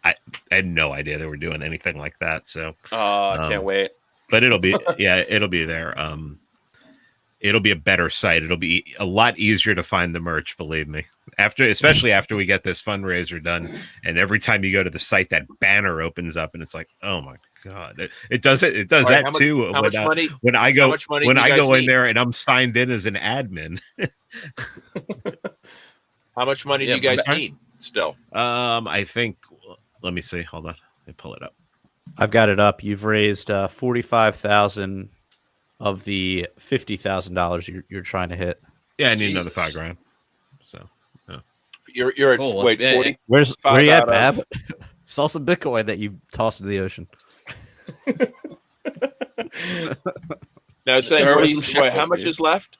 D: I had no idea they were doing anything like that. So,
B: I can't wait.
D: But it'll be there. It'll be a better site. It'll be a lot easier to find the merch, believe me. Especially after we get this fundraiser done, and every time you go to the site, that banner opens up, and it's like, oh my god, it does it. It does
E: Right,
D: that too. When I go in there and I'm signed in as an admin.
E: How much money do you guys need still?
D: I think. Let me see. Hold on. Let me pull it up.
A: I've got it up. You've raised $45,000 of the $50,000 you're trying to hit.
D: Yeah, I need another $5,000. So
E: you're at wait 40.
A: Where you at, Bab? Saw some Bitcoin that you tossed into the ocean.
E: No, saying how much is left?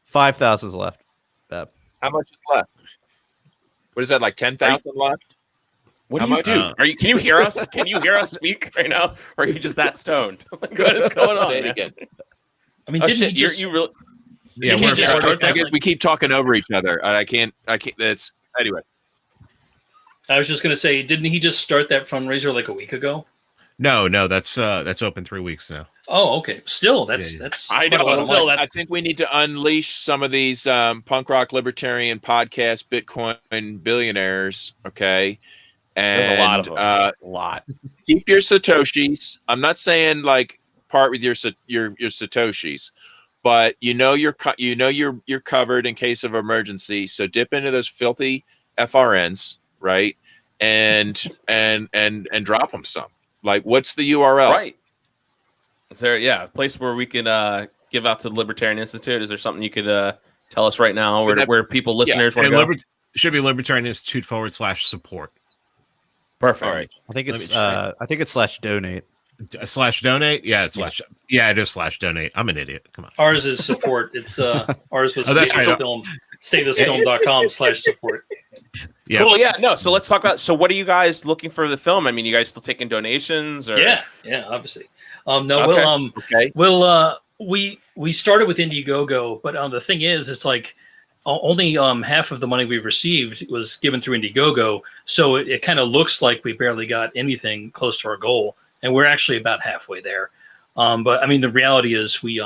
A: 5,000 is left, Bab.
E: How much is left? What is that, like 10,000 left?
B: What do you do? Can you hear us? Can you hear us speak right now? Or are you just that stoned? What is going on?
E: Say it again.
C: I mean, didn't he just...
B: you really...
E: Yeah, we keep talking over each other. I can't. That's anyway.
C: I was just going to say, didn't he just start that fundraiser like a week ago?
D: No, that's open 3 weeks now.
C: Oh, okay. Still, that's.
B: I know. Still,
E: I think we need to unleash some of these punk rock libertarian podcast Bitcoin billionaires. Okay, and
B: there's a lot of them. A lot.
E: Keep your satoshis. I'm not saying like part with your satoshis, but you're covered in case of emergency. So dip into those filthy FRNs, right? And drop them some. Like, what's the URL?
B: Right. Is there a place where we can give out to the Libertarian Institute? Is there something you could tell us right now where people, listeners want to go?
D: Should be Libertarian Institute /support.
B: Perfect.
E: All right.
A: I think it's /donate.
D: /donate? Yeah, it is /donate. I'm an idiot. Come on.
C: Ours is support. It's ours was statelessfilm.com/support.
D: Yeah.
B: Cool. Yeah. No. So let's talk about. So what are you guys looking for the film? I mean, you guys still taking donations? Or?
C: Yeah. Obviously.
B: Okay.
C: We started with Indiegogo, but the thing is, it's like only half of the money we've received was given through Indiegogo, so it kind of looks like we barely got anything close to our goal, and we're actually about halfway there. But I mean, the reality is we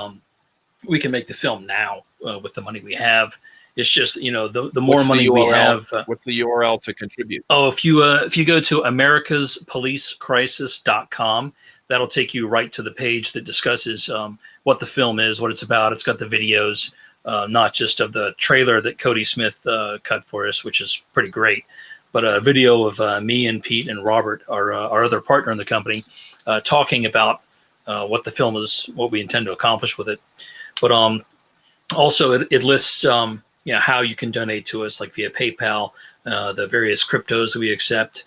C: we can make the film now with the money we have. It's just, the more money we have.
E: What's the URL to contribute?
C: Oh, if you go to americaspolicecrisis.com, that'll take you right to the page that discusses what the film is, what it's about. It's got the videos, not just of the trailer that Cody Smith cut for us, which is pretty great, but a video of me and Pete and Robert, our other partner in the company, talking about what the film is, what we intend to accomplish with it. But also it lists how you can donate to us, like via PayPal, the various cryptos that we accept,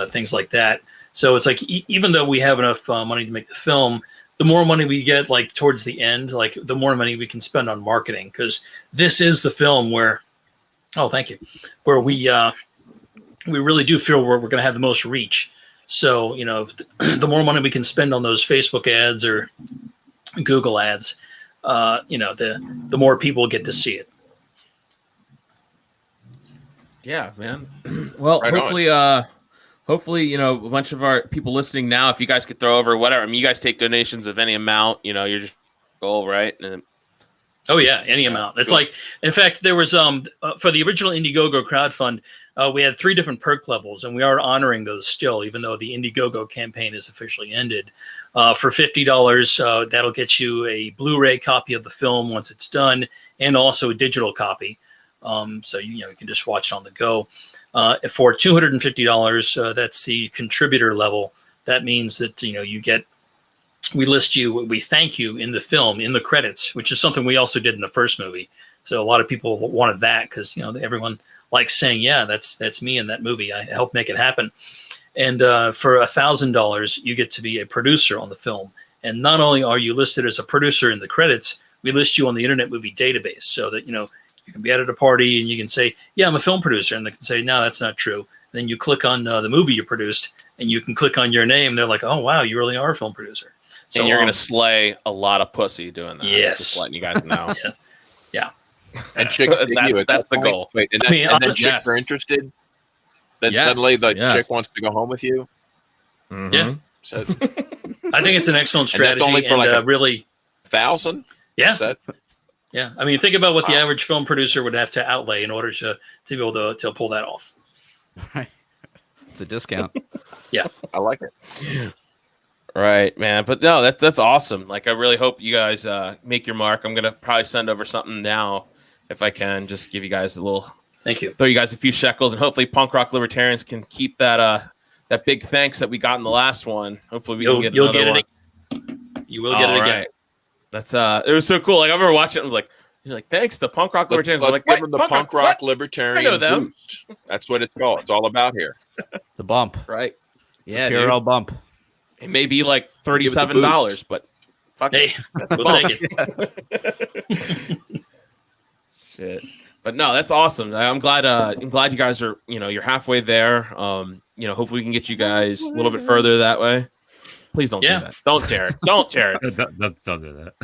C: things like that. So it's like, even though we have enough money to make the film, the more money we get, like towards the end, like the more money we can spend on marketing, because this is the film where, thank you, where we really do feel we're going to have the most reach. So, the more money we can spend on those Facebook ads or Google ads, the more people get to see it.
B: Yeah, man. Well, right hopefully, a bunch of our people listening now, if you guys could throw over whatever, I mean, you guys take donations of any amount, you're just goal, right? And,
C: oh yeah, any amount. It's like, in fact, there was for the original Indiegogo crowdfund, we had 3 different perk levels, and we are honoring those still, even though the Indiegogo campaign is officially ended. For $50, that'll get you a Blu-ray copy of the film once it's done, and also a digital copy. So you can just watch it on the go. For $250, that's the contributor level. That means that we list you, we thank you in the film, in the credits, which is something we also did in the first movie. So a lot of people wanted that because everyone likes saying, yeah, that's me in that movie. I helped make it happen. And for $1,000, you get to be a producer on the film. And not only are you listed as a producer in the credits, we list you on the Internet Movie Database, so that you can be at a party and you can say, yeah, I'm a film producer. And they can say, no, that's not true. And then you click on the movie you produced, and you can click on your name. They're like, oh, wow, you really are a film producer. So,
B: and you're going to slay a lot of pussy doing that.
C: Yes.
B: Just letting you guys know.
C: Yeah.
E: And chicks,
B: that's the goal.
E: Wait, and then chicks are interested? Then suddenly the chick wants to go home with you?
C: Mm-hmm. Yeah. So, I think it's an excellent strategy.
E: And that's only for
C: really
E: 1,000?
C: Yeah. Yeah, I mean, think about what the average film producer would have to outlay in order to be able to pull that off.
A: Right, it's a discount.
C: Yeah,
E: I like it.
B: Right, man. But no, that's awesome. Like, I really hope you guys make your mark. I'm gonna probably send over something now if I can. Just give you guys a little.
C: Thank you.
B: Throw you guys a few shekels, and hopefully, Punk Rock Libertarians can keep that big thanks that we got in the last one. Hopefully, we can get another one.
C: You will get it again.
B: Right. That's it was so cool. Like, I remember watching it. I was like, you're like, thanks to Punk Rock Libertarians.
E: Let's give them the Punk Rock Libertarian boost. That's what it's called. It's all about here.
A: The bump.
B: Right.
A: It's a PRL bump.
B: It may be like $37, but fuck
C: it. We'll take it.
B: Shit. But no, that's awesome. I'm glad you guys are, you're halfway there. Hopefully we can get you guys a little bit further that way. Please don't do that. Don't, Jared. Don't, Jared.
D: don't do that.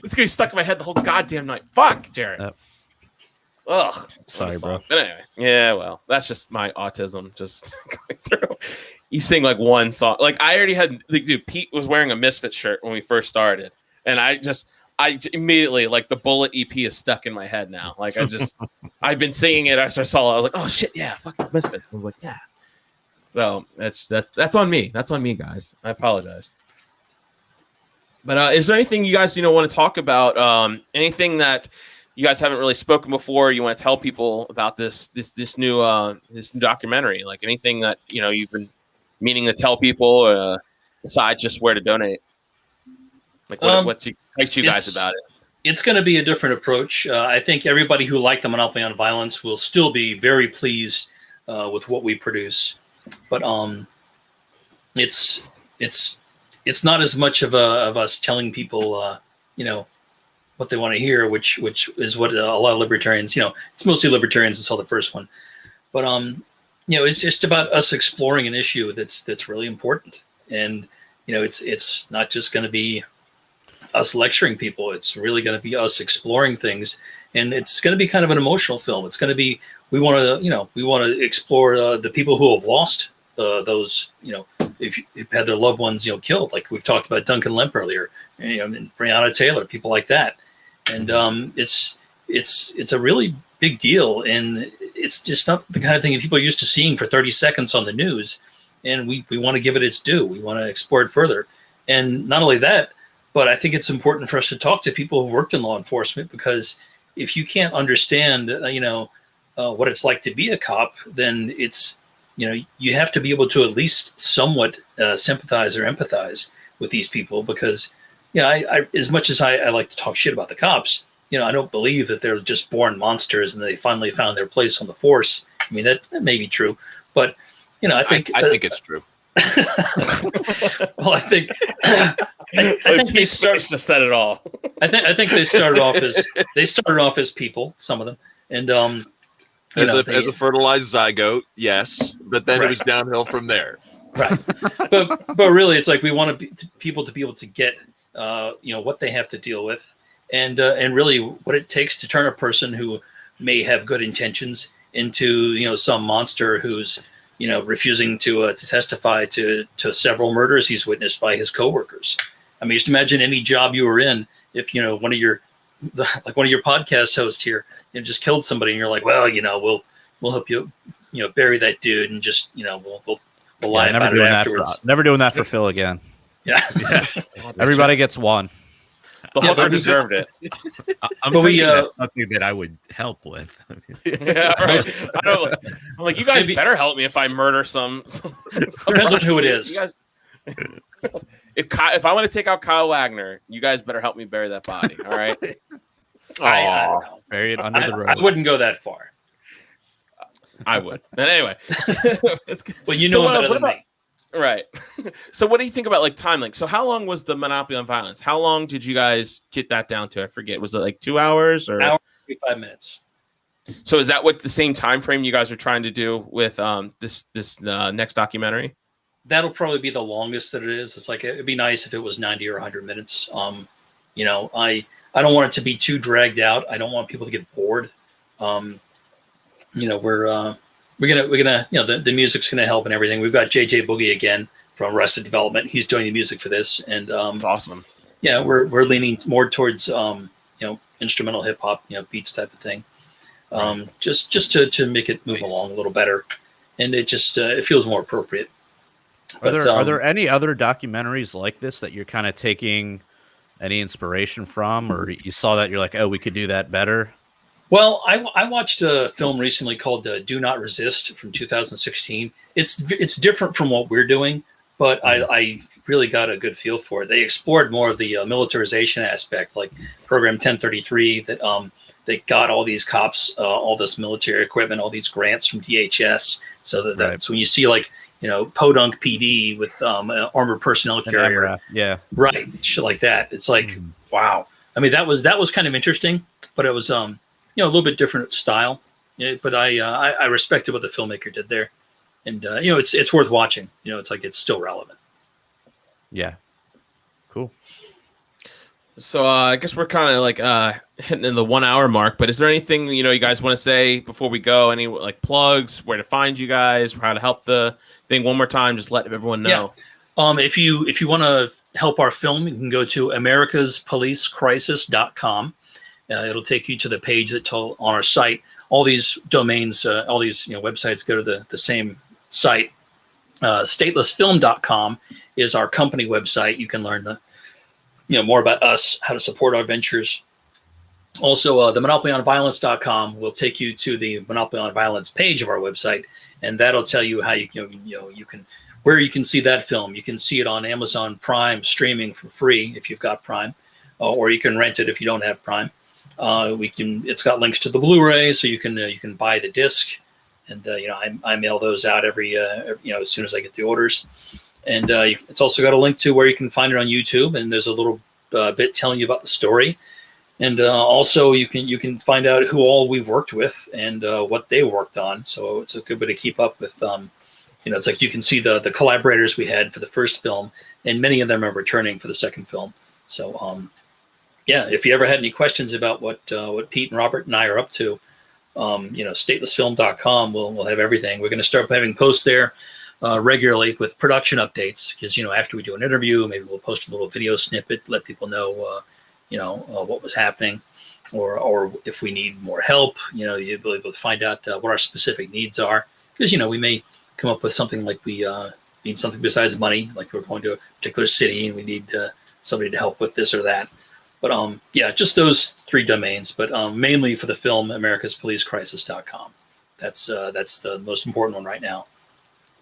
B: It's going to be stuck in my head the whole goddamn night. Fuck, Jared. Ugh.
A: Sorry, bro.
B: But anyway, yeah, well, that's just my autism just going through. You sing like one song. Like, I already had, dude, Pete was wearing a Misfit shirt when we first started. And I immediately, like, the Bullet EP is stuck in my head now. Like, I've been singing it after I saw it. I was like, oh shit, yeah, fuck the Misfits. I was like, yeah. So that's on me. That's on me, guys. I apologize. But is there anything you guys want to talk about? Anything that you guys haven't really spoken before? You want to tell people about this new documentary? Like, anything that you've been meaning to tell people besides just where to donate? Like, what excites you guys about it?
C: It's going to be a different approach. I think everybody who liked the Monopoly on Violence will still be very pleased with what we produce. But it's not as much of us telling people what they want to hear, which is what a lot of libertarians, it's mostly libertarians that saw the first one. But it's just about us exploring an issue that's really important. And it's not just going to be us lecturing people. It's really going to be us exploring things, and it's going to be kind of an emotional film. It's going to be, we want to explore the people who have lost those, if had their loved ones, killed. Like we've talked about Duncan Lemp earlier, and Breonna Taylor, people like that, and it's a really big deal, and it's just not the kind of thing that people are used to seeing for 30 seconds on the news, and we want to give it its due. We want to explore it further, and not only that, but I think it's important for us to talk to people who've worked in law enforcement, because if you can't understand, what it's like to be a cop, then it's, you have to be able to at least somewhat sympathize or empathize with these people, because, I as much as I like to talk shit about the cops, I don't believe that they're just born monsters and they finally found their place on the force. I mean, that may be true, but I think
E: it's true.
C: Well, I think they
B: said it all.
C: I think they started off as people, some of them, and
E: as a fertilized zygote, yes, but then it was downhill from there.
C: Right, but really, it's like we want people to be able to get what they have to deal with, and really what it takes to turn a person who may have good intentions into some monster who's refusing to testify to several murders he's witnessed by his coworkers. I mean, just imagine any job you were in if one of your podcast hosts here just killed somebody, and you're like, well, we'll help you bury that dude, and just we'll lie about it afterwards.
A: Never doing that for Phil again.
C: Yeah.
A: Everybody gets one.
B: The hooker deserved it.
D: I'm thinking that's something that I would help with.
B: Yeah, right. I'm like, you guys better help me if I murder some
C: depends on who it is.
B: If I want to take out Kyle Wagner, you guys better help me bury that body. All right.
C: I don't know.
A: Bury it under the road.
C: I wouldn't go that far.
B: I would. But anyway.
C: Well, him better than me.
B: Right. So what do you think about time? So how long was the Monopoly on Violence? How long did you guys get that down to? I forget. Was it 2 hours or
C: hour, 45 minutes?
B: So is that what the same time frame you guys are trying to do with this next documentary?
C: That'll probably be the longest that it is. It's it'd be nice if it was 90 or 100 minutes. I don't want it to be too dragged out. I don't want people to get bored. We're gonna the music's gonna help and everything. We've got JJ Boogie again from Arrested Development. He's doing the music for this, and
B: it's awesome.
C: Yeah, we're leaning more towards instrumental hip hop, beats type of thing. Just to make it move along a little better, and it just it feels more appropriate.
A: Are there any other documentaries like this that you're kind of taking any inspiration from, or you saw that you're like, oh, we could do that better?
C: Well, I watched a film recently called Do Not Resist from 2016. It's different from what we're doing, but I really got a good feel for it. They explored more of the militarization aspect, like Program 1033, that they got all these cops, all this military equipment, all these grants from DHS. So that's when you see Podunk PD with armored personnel carrier.
A: Yeah.
C: Right. Shit like that. It's wow. I mean, that was kind of interesting, but it was a little bit different style. Yeah, but I respected what the filmmaker did there, and it's worth watching. It's still relevant.
A: Yeah. Cool.
B: So I guess we're kind of hitting in the 1 hour mark, but is there anything you guys want to say before we go? Any plugs, where to find you guys, how to help the thing? One more time, just let everyone know.
C: Yeah. If you want to help our film, you can go to americaspolicecrisis.com. It'll take you to the page on our site. All these domains, all these websites go to the same site. Statelessfilm.com is our company website. You can learn more about us, how to support our ventures. Also, the monopolyonviolence.com will take you to the Monopoly on Violence page of our website, and that'll tell you how you can where you can see that film. You can see it on Amazon Prime streaming for free if you've got Prime, or you can rent it if you don't have Prime. It's got links to the Blu-ray, so you can buy the disc, and I mail those out every as soon as I get the orders. And it's also got a link to where you can find it on YouTube, and there's a little bit telling you about the story, and also you can find out who all we've worked with and what they worked on. So it's a good way to keep up with. It's you can see the collaborators we had for the first film, and many of them are returning for the second film. So if you ever had any questions about what Pete and Robert and I are up to, statelessfilm.com will have everything. We're going to start having posts there regularly with production updates, because after we do an interview, maybe we'll post a little video snippet, let people know what was happening, or if we need more help, you'll be able to find out what our specific needs are, because we may come up with something like we need something besides money, like we're going to a particular city and we need somebody to help with this or that. But just those 3 domains, but mainly for the film, americaspolicecrisis.com. That's the most important one right now.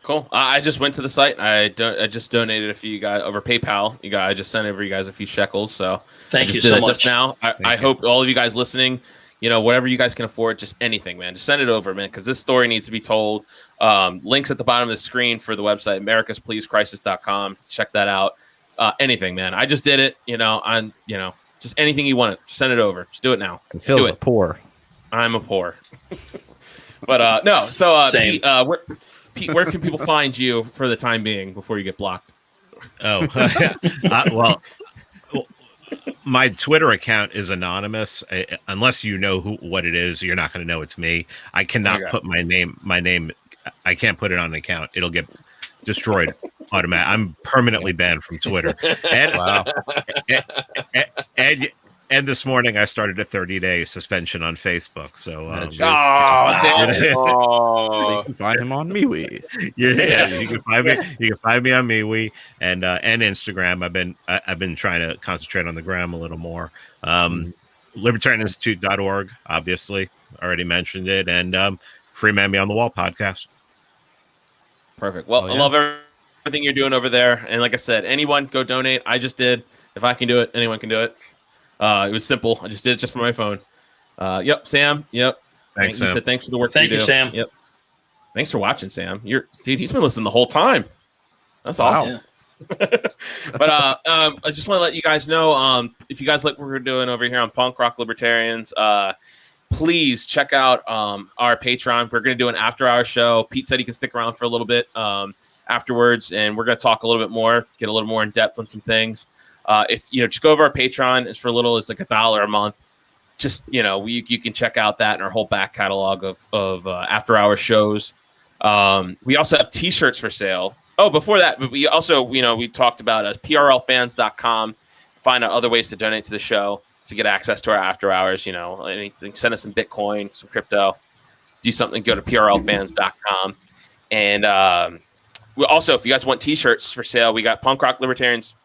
B: Cool. I just went to the site. I just donated a few guys over PayPal. I just sent over you guys a few shekels. So
C: thank you so much.
B: Just now, I hope all of you guys listening, whatever you guys can afford, just anything, man, just send it over, man, because this story needs to be told. Links at the bottom of the screen for the website, americaspolicecrisis.com. Check that out. Anything, man. I just did it. Just anything you want. Just send it over. Just do it now.
A: Phil's a poor.
B: I'm a poor. But no. So Pete, where can people find you for the time being before you get blocked?
D: Oh, well, my Twitter account is anonymous. Unless you know what it is, you're not going to know it's me. I cannot put my name. I can't put it on an account. It'll get destroyed automatically. I'm permanently banned from Twitter. And, wow. And this morning I started a 30-day suspension on Facebook. So,
A: so you can find him on MeWe.
D: Yeah, you can find me. You can find me on MeWe and Instagram. I've been trying to concentrate on the gram a little more. LibertarianInstitute.org, obviously, already mentioned it, and Free Man Be on the Wall podcast.
B: Perfect. Well, I love everything you're doing over there, and like I said, anyone go donate. I just did. If I can do it, anyone can do it. It was simple. I just did it just from my phone. Yep, Sam. Yep.
D: Thanks, Sam.
B: You said thanks for the work.
C: Thank you,
B: do.
C: Sam.
B: Yep. Thanks for watching, Sam. Dude, he's been listening the whole time. That's awesome. But I just want to let you guys know, if you guys like what we're doing over here on Punk Rock Libertarians, please check out our Patreon. We're going to do an after-hour show. Pete said he can stick around for a little bit afterwards, and we're going to talk a little bit more, get a little more in depth on some things. If just go over our Patreon. It's for it's like $1 a month. Just you can check out that and our whole back catalog of after hour shows. We also have T-shirts for sale. Oh, before that, but we also we talked about PRLfans.com. Find out other ways to donate to the show to get access to our after hours. Anything. Send us some Bitcoin, some crypto. Do something. Go to PRLfans.com. And we also, if you guys want T-shirts for sale, we got Punk Rock Libertarians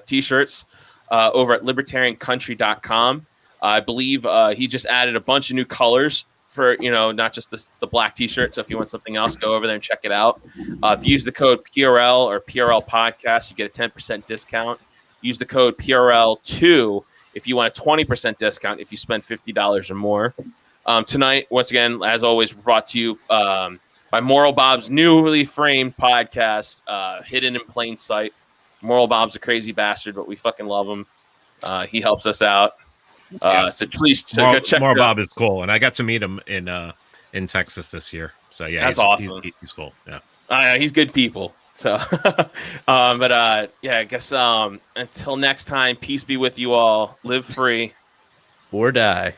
B: T-shirts over at libertariancountry.com. I believe he just added a bunch of new colors for, not just the black T-shirt. So if you want something else, go over there and check it out. If you use the code PRL or PRL podcast, you get a 10% discount. Use the code PRL2 if you want a 20% discount if you spend $50 or more. Tonight, once again, as always, brought to you by Moral Bob's newly framed podcast, Hidden in Plain Sight. Moral Bob's a crazy bastard, but we fucking love him. He helps us out. So please go check
D: Moral Bob is cool, and I got to meet him in Texas this year. So yeah,
B: that's awesome.
D: He's cool. Yeah,
B: he's good people. So, I guess until next time, peace be with you all. Live free
A: or die.